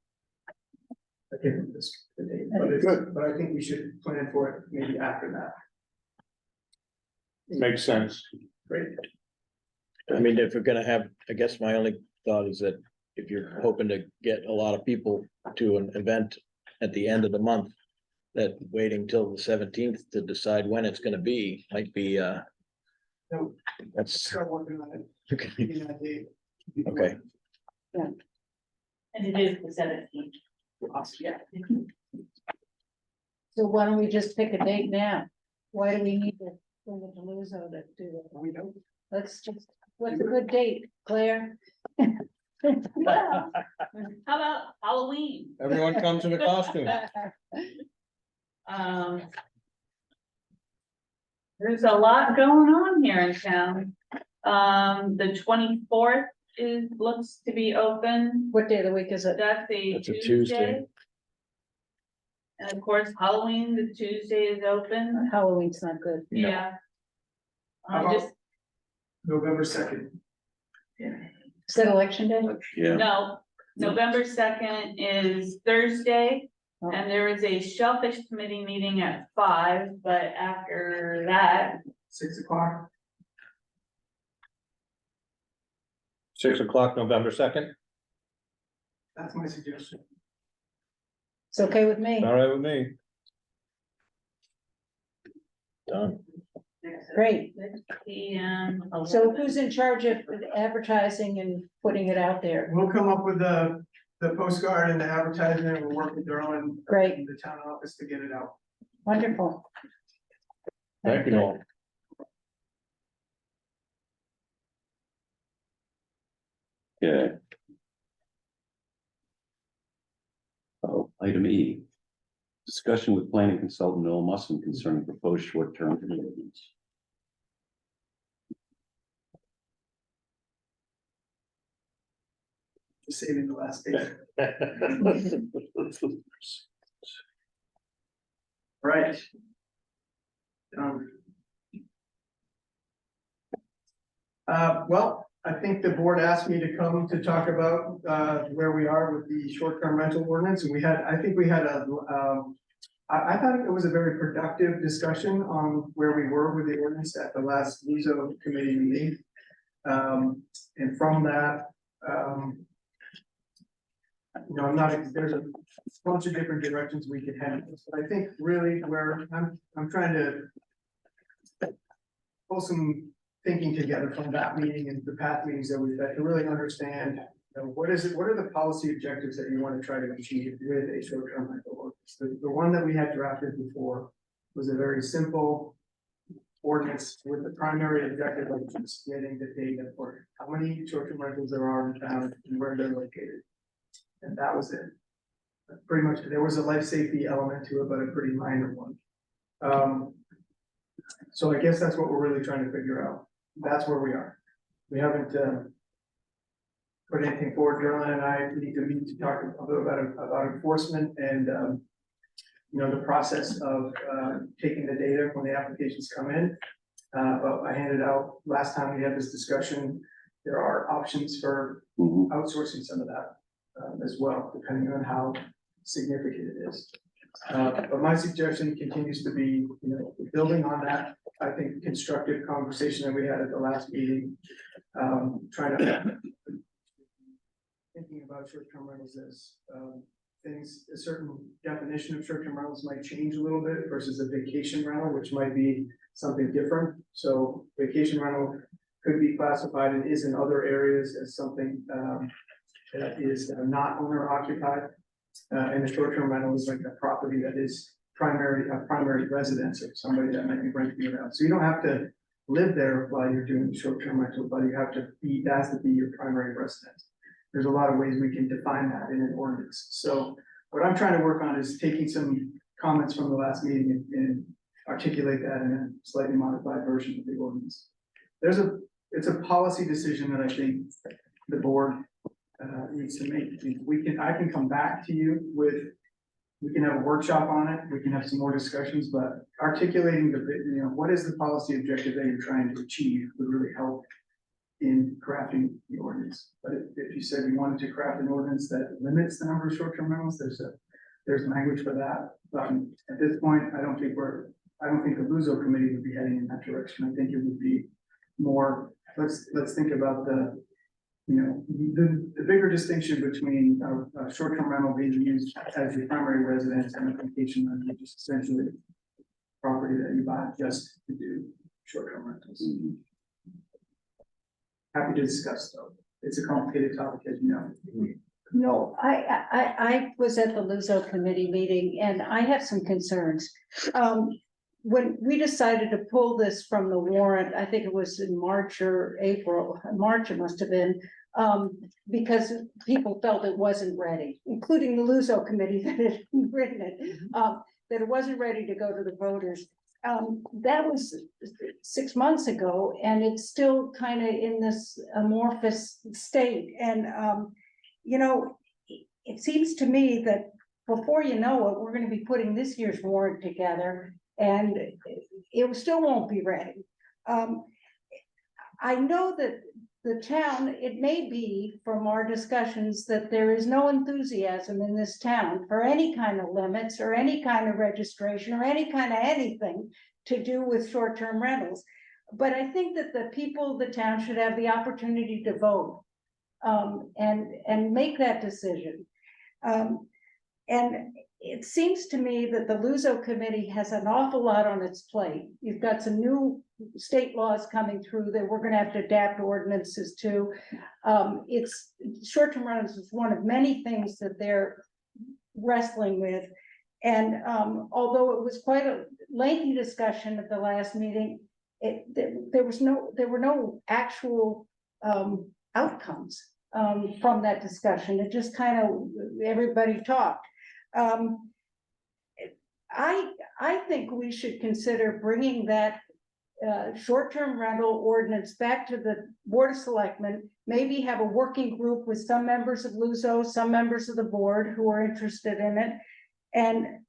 I can't remember the date, but it's good, but I think we should plan for it maybe after that. Makes sense. Great. I mean, if we're gonna have, I guess my only thought is that if you're hoping to get a lot of people to an event at the end of the month, that waiting till the 17th to decide when it's gonna be might be, No, that's, start working on it. okay. Give me that date. Okay. And it is the 17th. Yeah. So why don't we just pick a date now? Why do we need to bring the Deluso to do it? We don't. Let's just, what's a good date, Claire? Well, how about Halloween? Everyone comes in a costume. There's a lot going on here in town. The 24th looks to be open. What day of the week is it? That's a That's a Tuesday. Tuesday. And of course, Halloween, the Tuesday is open. Halloween's not good. Yeah. How Just, November 2nd. Is that election day? Yeah. no, November 2nd is Thursday. Oh. And there is a Shellfish Committee meeting at 5, but after that, 6 o'clock. 6 o'clock, November 2nd. That's my suggestion. It's okay with me. All right with me. Done. Great. PM. So who's in charge of advertising and putting it out there? We'll come up with the postcard and the advertisement, and we'll work with Darwin. Great. In the town office to get it out. Wonderful. Thank you all. Okay. Oh, item E. Discussion with planning consultant Noel Musson concerning proposed short-term commitments. Just saving the last day. Right. Well, I think the board asked me to come to talk about, where we are with the short-term rental ordinance, and I think we had I thought it was a very productive discussion on where we were with the ordinance at the last Luso committee meeting. And from that, there's a bunch of different directions we could head, but I think really where I'm trying to pull some thinking together from that meeting and the past meetings that we've had to really understand, what are the policy objectives that you want to try to achieve with a short-term rental ordinance? The one that we had drafted before was a very simple ordinance with the primary objective of just getting the data for how many short-term rentals there are in town and where they're located. And that was it. Pretty much, there was a life safety element to it, but a pretty minor one. So I guess that's what we're really trying to figure out. That's where we are. We haven't put anything forward. Carolyn and I need to meet to talk a little about enforcement and the process of taking the data when the applications come in. But I handed out last time we had this discussion, there are options for outsourcing some of that as well, depending on how significant it is. But my suggestion continues to be, building on that, I think, constructive conversation that we had at the last meeting. Trying to thinking about short-term rentals as things, a certain definition of short-term rentals might change a little bit versus a vacation rental, which might be something different. So vacation rental could be classified and is in other areas as something, that is not owner occupied. And a short-term rental is like a property that is a primary residence of somebody that might be renting it out. So you don't have to live there while you're doing the short-term rental, but you have to be, that has to be your primary residence. There's a lot of ways we can define that in an ordinance. So what I'm trying to work on is taking some comments from the last meeting and articulate that in a slightly modified version of the ordinance. It's a policy decision that I think the board needs to make. I can come back to you with, we can have a workshop on it, we can have some more discussions, but articulating what is the policy objective that you're trying to achieve would really help in crafting the ordinance. But if you said you wanted to craft an ordinance that limits the number of short-term rentals, there's language for that. At this point, I don't think the Luso committee would be heading in that direction. I think it would be more, let's think about the bigger distinction between a short-term rental being used as your primary residence and a vacation rental, which is essentially property that you buy just to do short-term rentals. Happy to discuss though. It's a complicated topic, as you know. No, I was at the Luso committee meeting and I have some concerns. When we decided to pull this from the warrant, I think it was in March or April, March it must have been, because people felt it wasn't ready, including the Luso committee that had written it, that it wasn't ready to go to the voters. That was 6 months ago, and it's still kind of in this amorphous state. And, it seems to me that before you know it, we're going to be putting this year's warrant together, and it still won't be ready. I know that the town, it may be from our discussions that there is no enthusiasm in this town for any kind of limits or any kind of registration or any kind of anything to do with short-term rentals. But I think that the people of the town should have the opportunity to vote and make that decision. And it seems to me that the Luso committee has an awful lot on its plate. You've got some new state laws coming through that we're going to have to adapt ordinances to. It's short-term rentals is one of many things that they're wrestling with. And although it was quite a lengthy discussion at the last meeting, there were no actual outcomes from that discussion. It just kind of, everybody talked. I think we should consider bringing that short-term rental ordinance back to the Board of Selectmen, maybe have a working group with some members of Luso, some members of the board who are interested in it,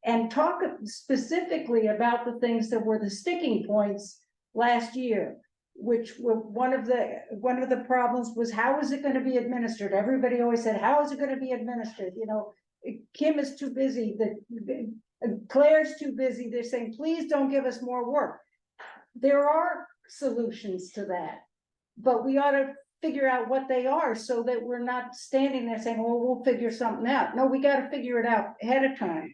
and talk specifically about the things that were the sticking points last year, which were one of the problems was, how is it going to be administered? Everybody always said, how is it going to be administered? Kim is too busy, Claire's too busy. They're saying, please don't give us more work. There are solutions to that, but we ought to figure out what they are so that we're not standing there saying, well, we'll figure something out. No, we got to figure it out ahead of time.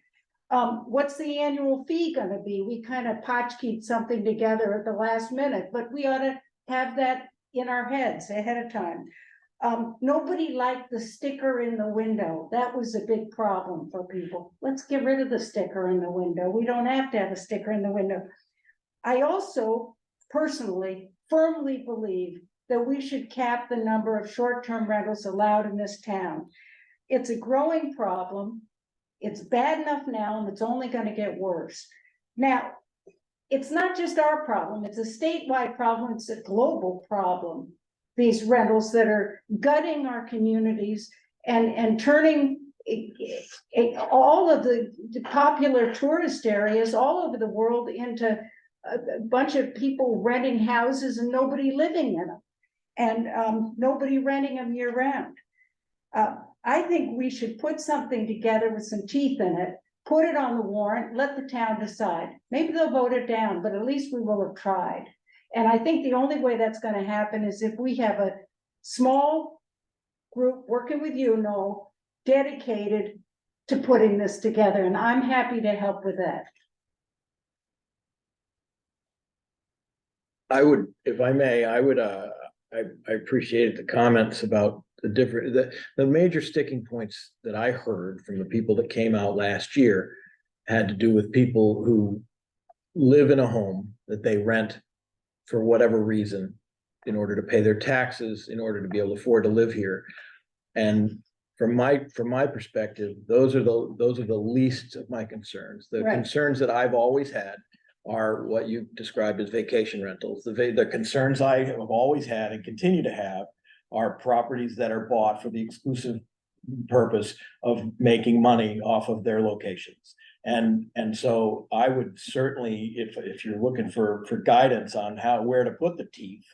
What's the annual fee going to be? We kind of potchkeyed something together at the last minute, but we ought to have that in our heads ahead of time. Nobody liked the sticker in the window. That was a big problem for people. Let's get rid of the sticker in the window. We don't have to have a sticker in the window. I also personally firmly believe that we should cap the number of short-term rentals allowed in this town. It's a growing problem. It's bad enough now, and it's only going to get worse. Now, it's not just our problem. It's a statewide problem. It's a global problem. These rentals that are gutting our communities and turning all of the popular tourist areas all over the world into a bunch of people renting houses and nobody living in them, and nobody renting them year round. I think we should put something together with some teeth in it, put it on the warrant, let the town decide. Maybe they'll vote it down, but at least we will have tried. And I think the only way that's going to happen is if we have a small group working with you, Noel, dedicated to putting this together, and I'm happy to help with that. I would, if I may, I would, I appreciated the comments about the different, the major sticking points that I heard from the people that came out last year had to do with people who live in a home that they rent for whatever reason, in order to pay their taxes, in order to be able to afford to live here. And from my perspective, those are the least of my concerns. The Right. concerns that I've always had are what you described as vacation rentals. The concerns I have always had and continue to have are properties that are bought for the exclusive purpose of making money off of their locations. And so I would certainly, if you're looking for guidance on where to put the teeth,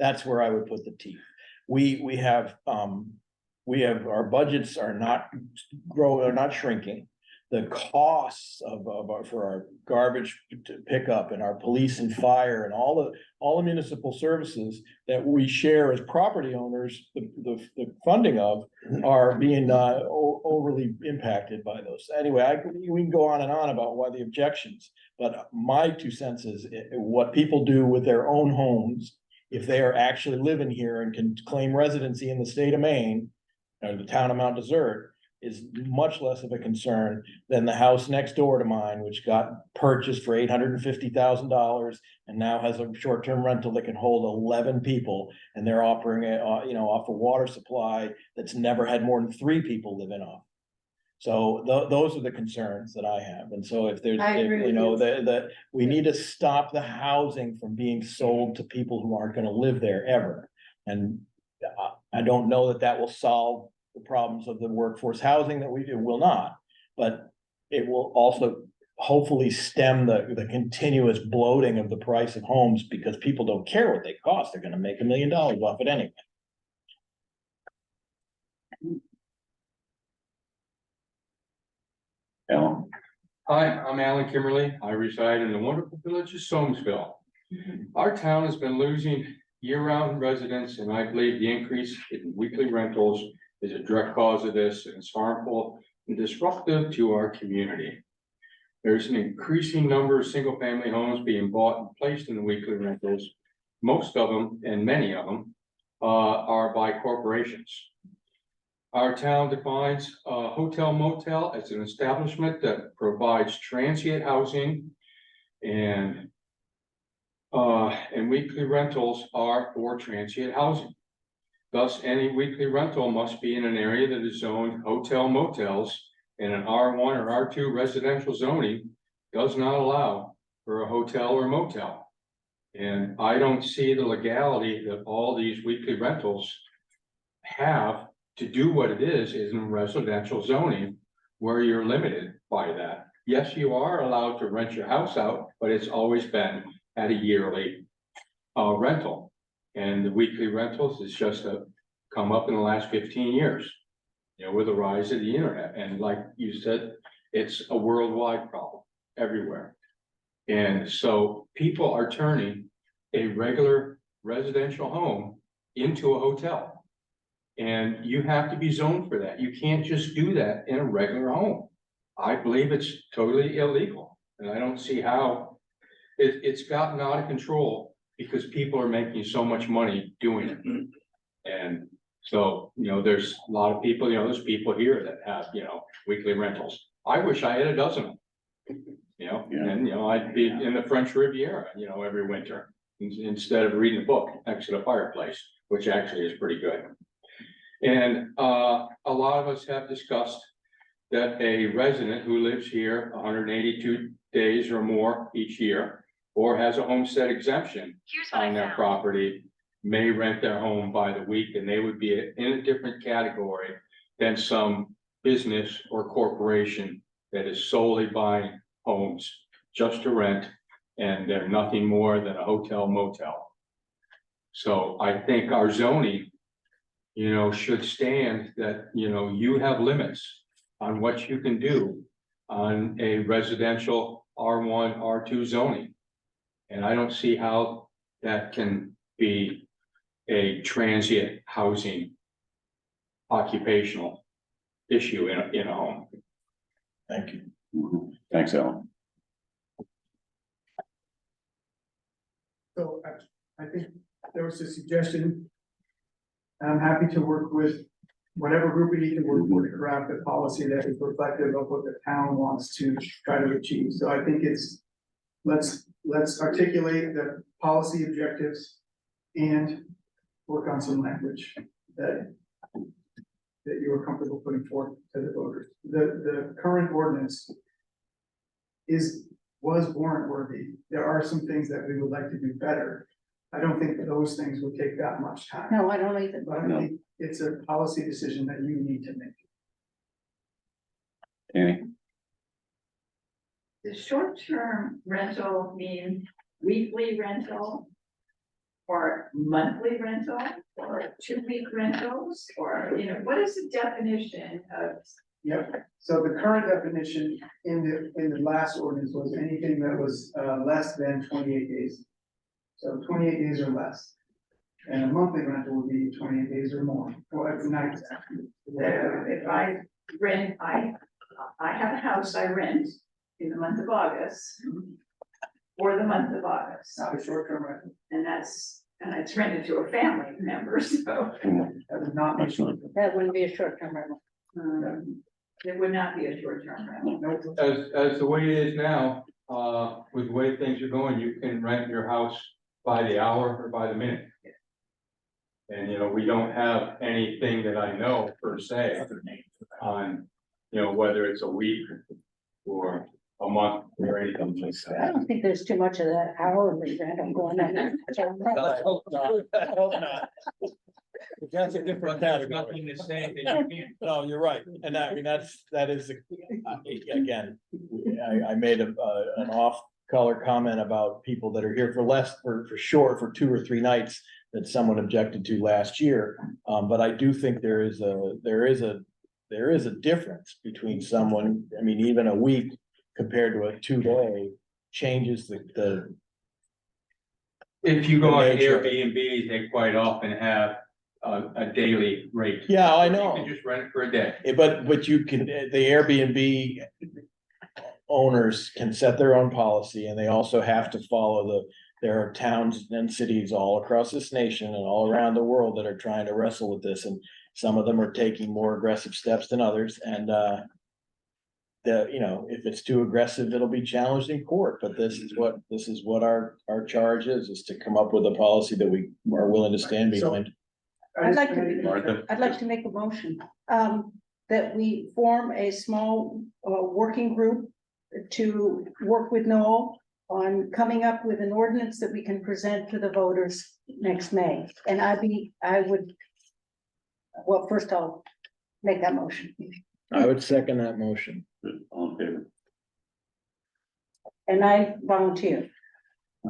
that's where I would put the teeth. We have our budgets are not shrinking. The costs for our garbage pickup and our police and fire and all the municipal services that we share as property owners, the funding of are being overly impacted by those. Anyway, we can go on and on about why the objections, but my 2 cents is what people do with their own homes if they are actually living here and can claim residency in the state of Maine or the town of Mount Desert is much less of a concern than the house next door to mine, which got purchased for $850,000 and now has a short-term rental that can hold 11 people, and they're offering it, off a water supply that's never had more than 3 people living off. So those are the concerns that I have. And so if there's, I agree with you. that we need to stop the housing from being sold to people who aren't gonna live there ever. And I don't know that will solve the problems of the workforce housing that it will not, but it will also hopefully stem the continuous bloating of the price of homes because people don't care what they cost. They're gonna make $1 million off it anyway. Alan? Hi, I'm Alan Kimberly. I reside in the wonderful village of Soamesville. Our town has been losing year-round residents, and I believe the increase in weekly rentals is a direct cause of this, and it's harmful and disruptive to our community. There's an increasing number of single-family homes being bought and placed in the weekly rentals. Most of them, and many of them, are by corporations. Our town defines a hotel motel as an establishment that provides transient housing, and weekly rentals are for transient housing. Thus, any weekly rental must be in an area that is zoned hotel motels, and an R1 or R2 residential zoning does not allow for a hotel or motel. And I don't see the legality that all these weekly rentals have to do what it is in residential zoning, where you're limited by that. Yes, you are allowed to rent your house out, but it's always been at a yearly rental. And the weekly rentals is just come up in the last 15 years, with the rise of the internet. And like you said, it's a worldwide problem everywhere. And so people are turning a regular residential home into a hotel. And you have to be zoned for that. You can't just do that in a regular home. I believe it's totally illegal. And I don't see how it's gotten out of control because people are making so much money doing it. And so, there's a lot of people, there's people here that have, weekly rentals. I wish I had a dozen of them, and, I'd be in the French Riviera, every winter instead of reading a book next to the fireplace, which actually is pretty good. And a lot of us have discussed that a resident who lives here 182 days or more each year, or has a homestead exemption on their property, may rent their home by the week, and they would be in a different category than some business or corporation that is solely buying homes just to rent, and they're nothing more than a hotel motel. So I think our zoning, should stand that, you have limits on what you can do on a residential R1, R2 zoning. And I don't see how that can be a transient housing occupational issue in a home. Thank you. Thanks, Alan. So I think there was a suggestion. I'm happy to work with whatever group we need to work with to craft a policy that is reflective of what the town wants to try to achieve. So I think it's, let's articulate the policy objectives and work on some language that you are comfortable putting forth to the voters. The current ordinance was warrant worthy. There are some things that we would like to do better. I don't think those things would take that much time. No, I don't either. But I think it's a policy decision that you need to make. Annie? Does short-term rental mean weekly rental? Or monthly rental, or 2-week rentals, or, you know, what is the definition of? Yep, so the current definition in the last ordinance was anything that was less than 28 days. So 28 days or less. And a monthly rental would be 28 days or more, or it's nights actually. If I rent, I have a house I rent in the month of August. For the month of August. Not a short-term rental. And it's rented to a family member, so. That would not be short. That wouldn't be a short-term rental. It would not be a short-term rental. As the way it is now, with the way things are going, you can rent your house by the hour or by the minute. And, you know, we don't have anything that I know per se on, you know, whether it's a week or a month or anything like I that. don't think there's too much of that hourly rental going on there. I hope not. That's a different There's category. nothing to say that you can't. No, you're right, and I mean, that is, again, I made an off-color comment about people that are here for short, for 2 or 3 nights that someone objected to last year. But I do think there is a difference between someone, I mean, even a week compared to a 2-day changes the. If you go on The nature of it. Airbnb, they quite often have a daily rate. Yeah, I know. You can just rent it for a day. But you can, the Airbnb owners can set their own policy, and they also have to follow there are towns and cities all across this nation and all around the world that are trying to wrestle with this, and some of them are taking more aggressive steps than others, and you know, if it's too aggressive, it'll be challenged in court, but this is what our charge is to come up with a policy that we are willing to stand behind. I'd like to make a motion, that we form a small, working group to work with Noel on coming up with an ordinance that we can present to the voters next May. And first I'll make that motion. I would second that motion. All in favor? And I volunteer.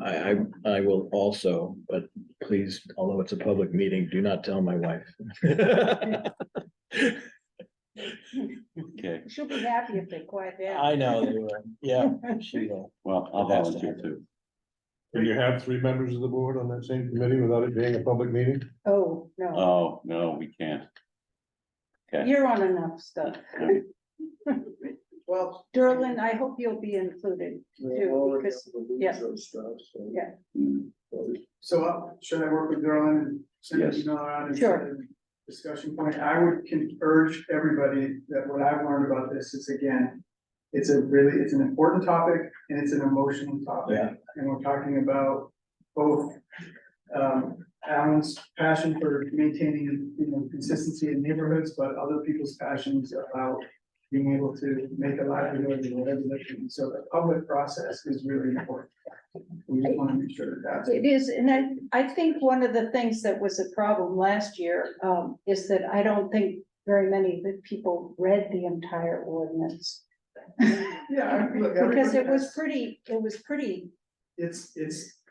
I will also, but please, although it's a public meeting, do not tell my wife. Okay, She'll be happy if they quiet down. I know they will, yeah, she will. well, I'll volunteer too. Can you have 3 members of the board on that same committee without it being a public meeting? Oh, no, Oh, no, we can't. Okay. you're on enough stuff. Well. Derlin, I hope you'll be included too, because, yeah. Yeah. So should I work with Darlene and send an Yes. email around and Sure. set a discussion point? I would urge everybody that what I've learned about this is, again, it's an important topic and it's an emotional topic. Yeah. And we're talking about both Alan's passion for maintaining, you know, consistency in neighborhoods, but other people's passions about being able to make a livelihood or whatever they can. So the public process is really important. We just want to make sure that that's. It is, and I think one of the things that was a problem last year, is that I don't think very many of the people read the entire ordinance. Yeah. Look, Because it everybody was has- pretty It's,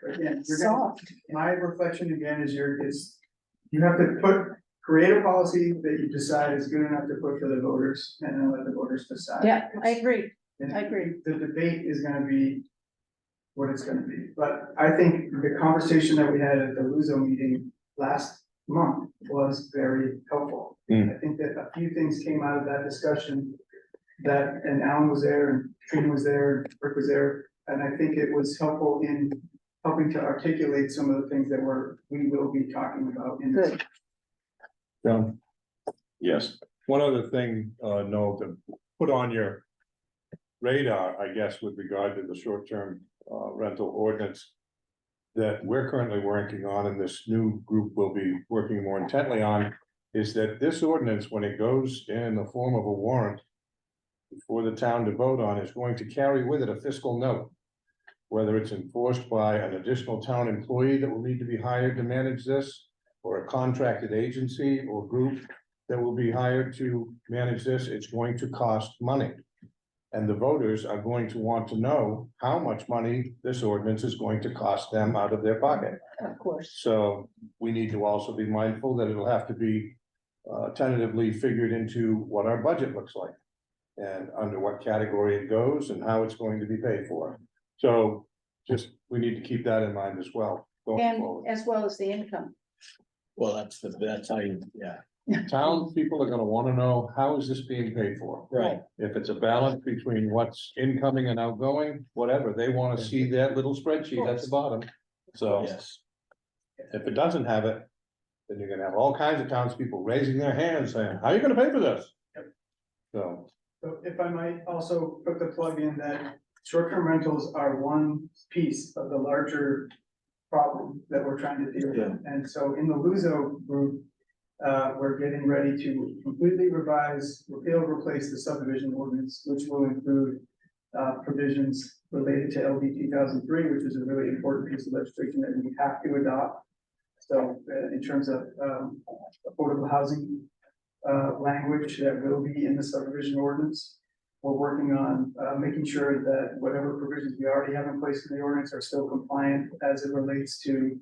again, soft. my reflection again is you have to create a policy that you decide is good enough to put for the voters and then let the voters decide. Yeah, I agree. And I agree. The debate is gonna be what it's gonna be, but I think the conversation that we had at the Luso meeting last month was very helpful. Mm. I think that a few things came out of that discussion that, and Alan was there, and Trina was there, Rick was there, and I think it was helpful in helping to articulate some of the things that we will be talking about in this. Good. John, Yes, one other thing, Noel, to put on your radar, I guess, with regard to the short-term rental ordinance that we're currently working on, and this new group will be working more intently on, is that this ordinance, when it goes in the form of a warrant for the town to vote on, is going to carry with it a fiscal note. Whether it's enforced by an additional town employee that will need to be hired to manage this, or a contracted agency or group that will be hired to manage this, it's going to cost money. And the voters are going to want to know how much money this ordinance is going to cost them out of their pocket. Of course. So we need to also be mindful that it'll have to be tentatively figured into what our budget looks like. And under what category it goes and how it's going to be paid for. So just, we need to keep that in mind as well. Going And forward. as well as the income. Well, that's how you, yeah, Townspeople are gonna wanna know, how is this being paid for? right. If it's a balance between what's incoming and outgoing, whatever, they wanna see that little spreadsheet at the bottom. So Yes. if it doesn't have it, then you're gonna have all kinds of townspeople raising their hands saying, how are you gonna pay for this? So, So if I might also put the plug in that short-term rentals are one piece of the larger problem that we're trying to deal with. And so in the Luso group, we're getting ready to completely revise, repeal, replace the subdivision ordinance, which will include provisions related to LD 2003, which is a really important piece of legislation that we have to adopt. So in terms of affordable housing language that will be in the subdivision ordinance, we're working on making sure that whatever provisions we already have in place in the ordinance are still compliant as it relates to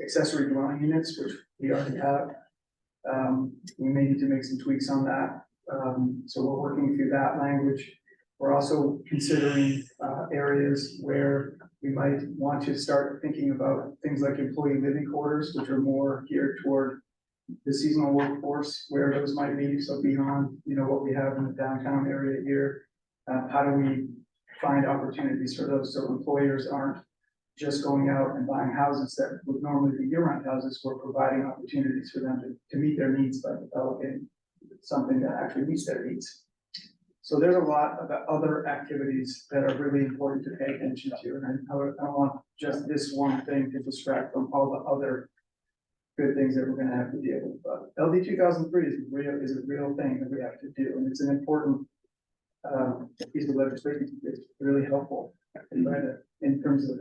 accessory dwelling units, which we already have. We may need to make some tweaks on that. So we're working through that language. We're also considering areas where we might want to start thinking about things like employee living quarters, which are more geared toward the seasonal workforce, where those might be. So beyond, what we have in the downtown area here, how do we find opportunities for those so employers aren't just going out and buying houses that would normally be year-round houses? We're providing opportunities for them to meet their needs by developing something that actually meets their needs. So there's a lot of other activities that are really important to pay attention to, and I don't want just this one thing to distract from all the other good things that we're gonna have to deal with. But LD 2003 is a real thing that we have to do, and it's an important piece of legislation. It's really helpful in terms of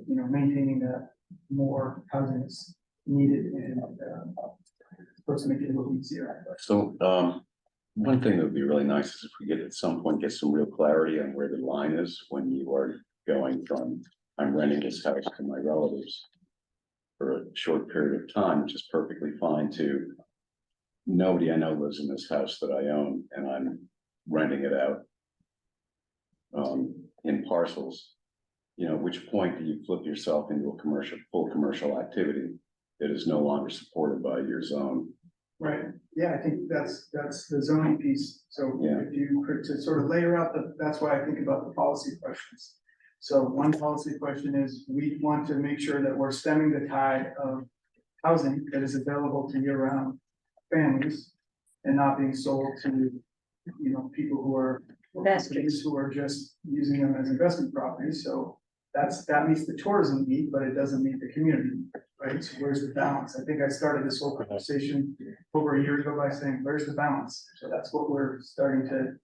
maintaining that more housing is needed and supposed to make it a little easier. so, one thing that would be really nice is if we get at some point, get some real clarity on where the line is when you are going from, I'm renting this house to my relatives for a short period of time, which is perfectly fine, to nobody I know lives in this house that I own and I'm renting it out in parcels. At which point do you flip yourself into a full commercial activity that is no longer supported by your zone? Right, yeah, I think that's the zoning piece. So Yeah. if you could to sort of layer out that's why I think about the policy questions. So one policy question is, we want to make sure that we're stemming the tide of housing that is available to year-round families and not being sold to, people who are Investors. who are just using them as investment properties. So that meets the tourism need, but it doesn't meet the community need, right? So where's the balance? I think I started this whole conversation over a year ago by saying, where's the balance? So that's what we're starting to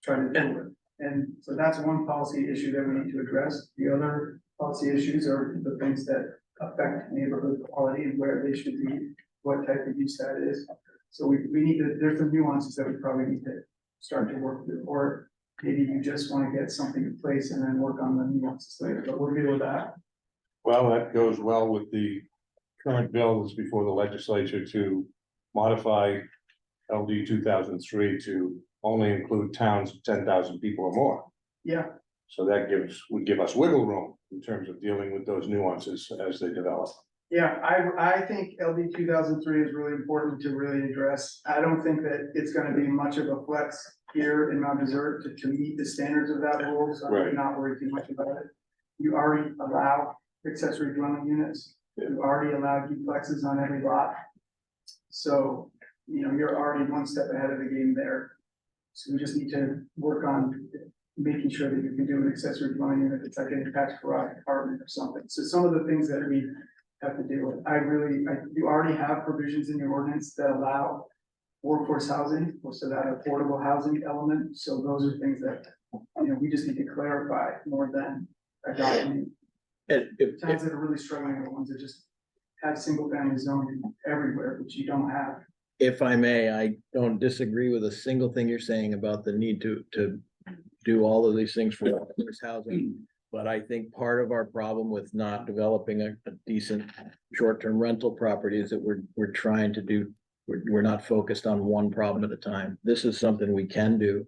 try to deal with. And so that's one policy issue that we need to address. The other policy issues are the things that affect neighborhood quality and where they should be, what type of use that is. So we need to, there's some nuances that we probably need to start to work through, or maybe you just want to get something in place and then work on the nuances later, but we'll deal with that. well, that goes well with the current bill that's before the legislature to modify LD 2003 to only include towns of 10,000 people or more. Yeah, So that would give us wiggle room in terms of dealing with those nuances as they develop. Yeah, I think LD 2003 is really important to really address. I don't think that it's gonna be much of a flex here in Mount Desert to meet the standards of that rule, so I Right. would not worry too much about it. You already allow accessory dwelling units, you already allow duplexes on every lot. So, you know, you're already one step ahead of the game there. So we just need to work on making sure that you can do an accessory dwelling unit, it's like an attached garage apartment or something. So some of the things that we have to deal with, you already have provisions in your ordinance that allow workforce housing, or so that affordable housing element, so those are things that, you know, we just need to clarify more than adopting. And Towns that are really struggling are the ones that just have single family zoning everywhere, which you don't have. if I may, I don't disagree with a single thing you're saying about the need to do all of these things for workforce housing. But I think part of our problem with not developing a decent short-term rental property is that we're trying to do, we're not focused on one problem at a time. This is something we can do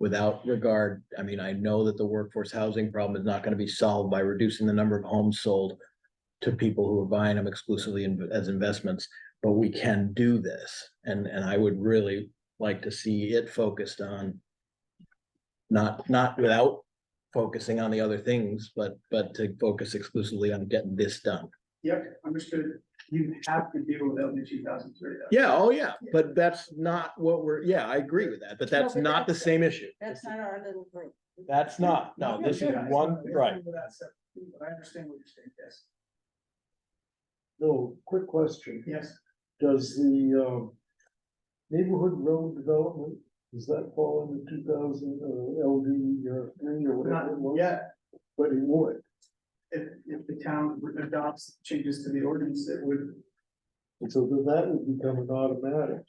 without regard. I mean, I know that the workforce housing problem is not going to be solved by reducing the number of homes sold to people who are buying them exclusively as investments, but we can do this. And I would really like to see it focused on not without focusing on the other things, but to focus exclusively on getting this done. Yep, understood. You have to deal with LD 2003 though. Yeah, oh yeah, but that's not what I agree with that, but that's No, but not the that's- same issue. That's not our little group. That's not, no, this is one, right. But I understand what you're saying, yes. No, quick question. Yes. Does the neighborhood road development, does that fall into 2000 LD 3 or whatever it was? Yeah, But it would. if the town adopts changes to the ordinance, it would, And so then that would become an automatic.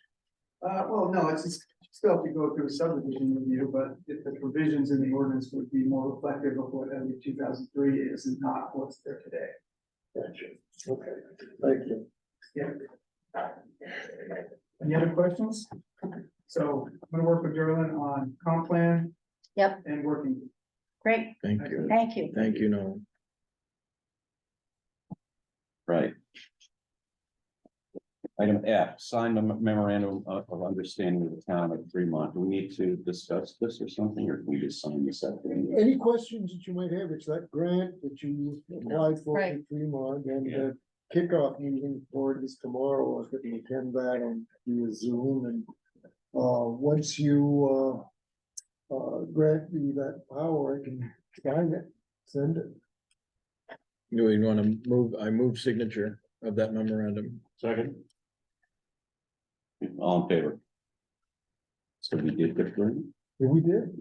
well, no, it's still have to go through a subdivision review, but if the provisions in the ordinance would be more reflective of what LD 2003 is and not what's there today. Gotcha. Okay, thank you. Yeah. Any other questions? So I'm gonna work with Derlin on comp plan. Yep. And working. Great, Thank you. thank you. Thank you, Nolan. Right. Item F, sign the memorandum of understanding with the town of Fremont. Do we need to discuss this or something, or can we just sign this up? Any questions that you might have? It's that grant that you applied for Right. in Fremont, and the kickoff meeting for it is tomorrow. I can attend that on via Zoom, and once you grant me that power, I can sign it, send it. Do we want to move, I move signature of that memorandum. Second. All in favor? So we did get through? Yeah, we did.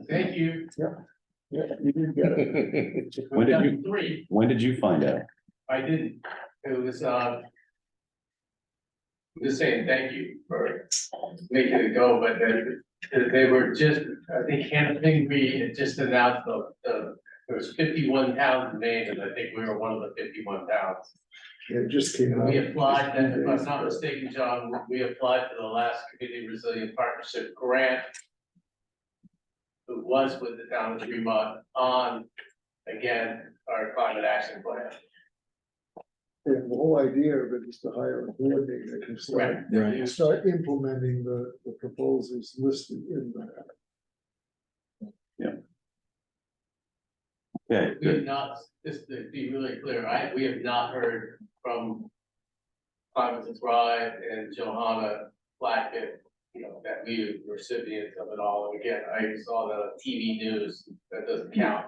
Thank you. Yeah, you did get it. When did you find out? I didn't, it was, I'm just saying thank you for making it go, but they were just, I think Hampton Green had just announced there was 51 towns in Maine, and I think we were one of the 51 towns. It just came out. We applied, and if I'm not mistaken, John, we applied for the last Community Resilient Partnership grant. It was with the town of Fremont on, again, our climate action plan. And the whole idea of it is to hire a coordinator to start, Right. start implementing the proposals listed in that. Okay, We have good. not, just to be really clear, we have not heard from Climate to Thrive and Johanna Blackett, you know, that we were recipients of it all. And again, I saw that on TV news, that doesn't count.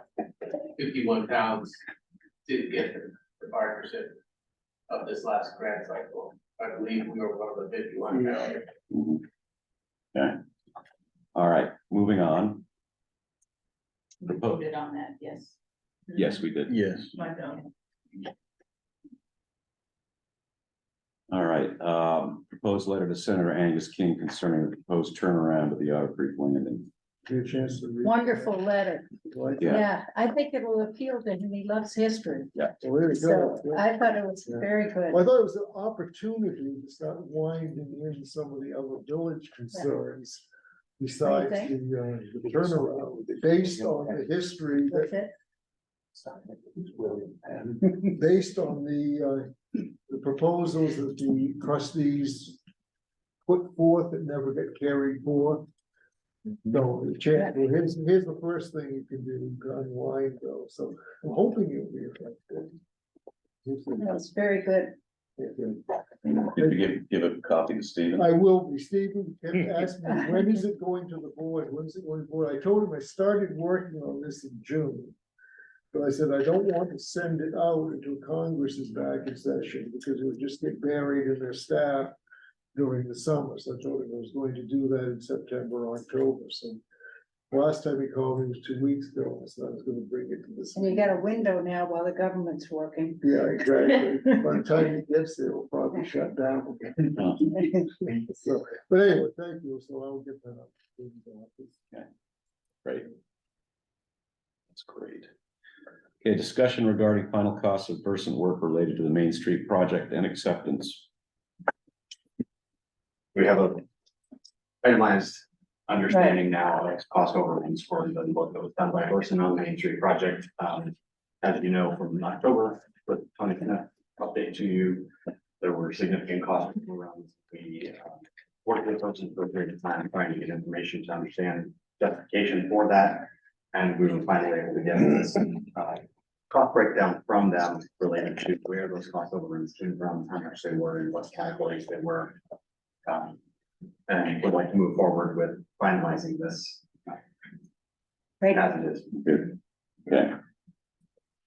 51 towns did get the partnership of this last grant cycle. I believe we were one of the 51 towns. Mhm. Okay. All right, moving on. We voted on that, yes. Yes, we did. Yes. My vote. All right, proposed letter to Senator Angus King concerning the proposed turnaround of the Otter Creek landing. Give you a chance to read. Wonderful letter. Like, Yeah. Yeah, I think it will appeal to him. He loves history. well, there you So go. I thought it was Yeah. very good. Well, I thought it was an opportunity to start winding in some of the other village concerns. Besides What do the turnaround, based on the history That's that, it. based on the the proposals that the trustees put forth that never get carried forth. So the chat, well, here's the first thing you can do, unwind though, so I'm hoping you'll be effective. That's very good. Did you give a copy to Stephen? I will be. Stephen kept asking me, when is it going to the board? When's it going to the board? I told him I started working on this in June. But I said, I don't want to send it out until Congress is back in session because it would just get buried in their staff during the summer. So I told him I was going to do that in September or October. So last time he called me was 2 weeks ago. So I was going to bring it to this. And you got a window now while the government's working. Yeah, exactly. By the time he gets there, we'll probably shut down again. So, but anyway, thank you. So I'll get that up. Okay. Great. That's great. Okay, discussion regarding final costs of person work related to the Main Street project and acceptance. We have a itemized understanding now of cost overruns for the work that was done by Orson on the Main Street project. As you know, from October, with Tony can update to you, there were significant cost overruns. We worked with Orson for a period of time trying to get information to understand justification for that. And we were finally able to get this cost breakdown from them related to where those cost overruns came from, how much they were, and what categories they were. And would like to move forward with finalizing this. Great. As it is. Good. Okay.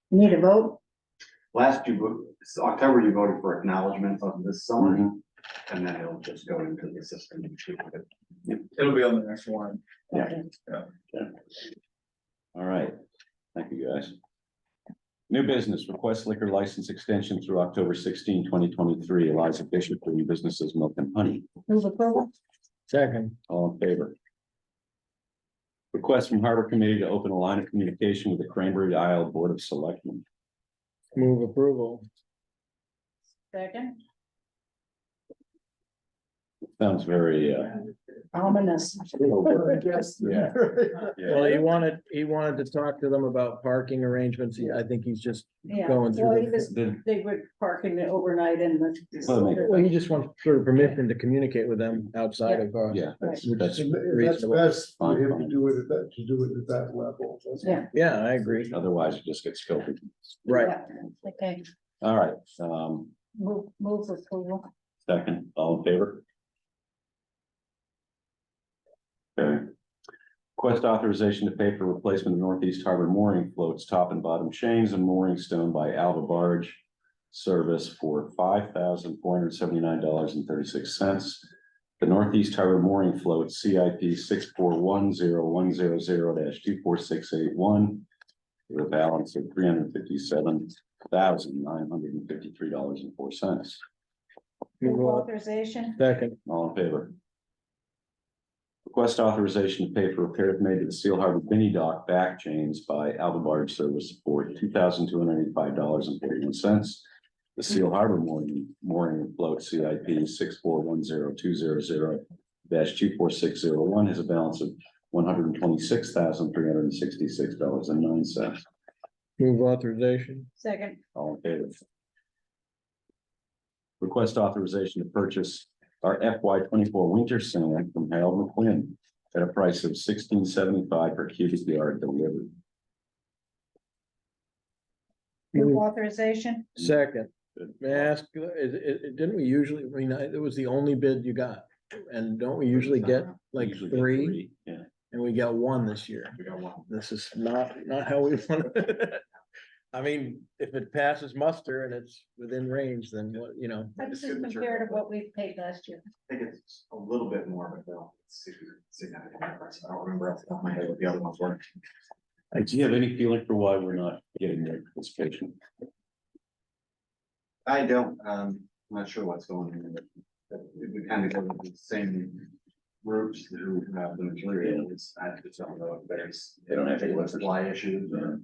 Need a vote? October, you voted for acknowledgement of this summary, Mhm. and then it'll just go into the system. It'll be on the next one. Yeah. All right. Thank you, guys. New business, request liquor license extension through October 16, 2023. Eliza Bishop for new businesses, Milk and Honey. Move approval? Second, All in favor? Request from Harbor Committee to open a line of communication with the Cranberry Isle Board of Selectmen. move approval. Second. Sounds very, Ominous. I guess. Yeah. Well, he wanted to talk to them about parking arrangements. I think he's just Yeah, going well, through he was, The- they were parking it overnight in the. Well, he just wants sort of permission to communicate with them outside of, Yeah, that's, which that's, is And that's reasonable. best for him to Fine. do it at that, level. That's- Yeah. Yeah, I agree. otherwise it just gets filthy. Right. Yeah, okay, All right, move approval. second, all in favor? Okay. Request authorization to pay for replacement of Northeast Harbor mooring floats, top and bottom chains and mooring stone by Alva Barge service for $5,479.36. The Northeast Harbor mooring float CIP 6410100-24681 with a balance of $357,953.04. Move authorization. Second, All in favor? Request authorization to pay for repairs made to the Seal Harbor Binney Dock back chains by Alva Barge Service for $2,285.41. The Seal Harbor mooring float CIP 6410200-24601 has a balance of $126,366.09. move authorization. Second. All in favor? Request authorization to purchase our FY 24 winter sand from Harold McQuinn at a price of $16.75 per cubic yard delivered. Move authorization. Second, may I ask, didn't we usually, it was the only bid you got? And don't we usually get like Usually get three? Yeah. And we got one this year. We got one. This is not how we want it. I mean, if it passes muster and it's within range, then what, That's just compared to what we paid last year. I think it's a little bit more, but no, it's significant difference. I don't remember off the top of my head what the other ones were. Do you have any feeling for why we're not getting their participation? I don't, I'm not sure what's going on. But we kind of go with the same groups who have the materials. I just don't know if They don't have any any supply issues or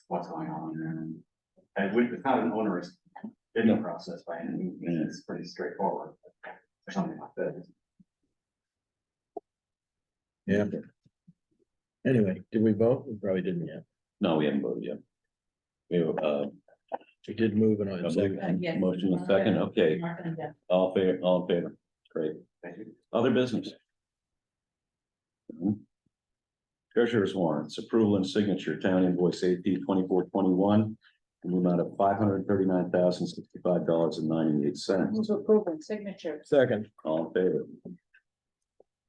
what's going on there. And it's not an onerous bidding process by any means. It's pretty straightforward for something like this. Yeah. Anyway, did we vote? We probably didn't yet. No, we haven't voted yet. We have, We did move it on. second. Yes. Motion and second, okay, Mark and Jeff. all in favor, great. Thank you. Other business? Treasurer's warrants, approval and signature, town invoice AP 2421, in the amount of $539,065.98. Move approval and signature. Second. All in favor?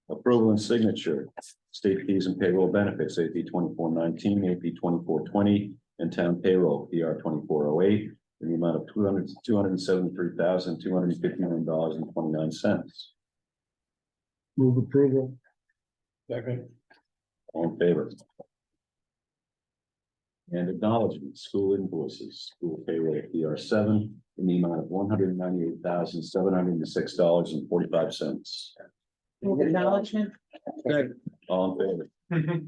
Approval and signature, state fees and payroll benefits, AP 2419, AP 2420, and town payroll, PR 2408, in the amount of $273,259.29. Move approval. Second. All in favor? And acknowledgement, school invoices, school payroll, PR 7, in the amount of $198,706.45. Move acknowledgement. All in favor?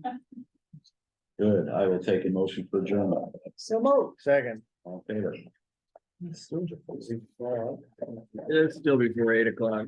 Good, I will take a motion for adjournment. So moved. Second. All in favor? It'll still be before 8 o'clock.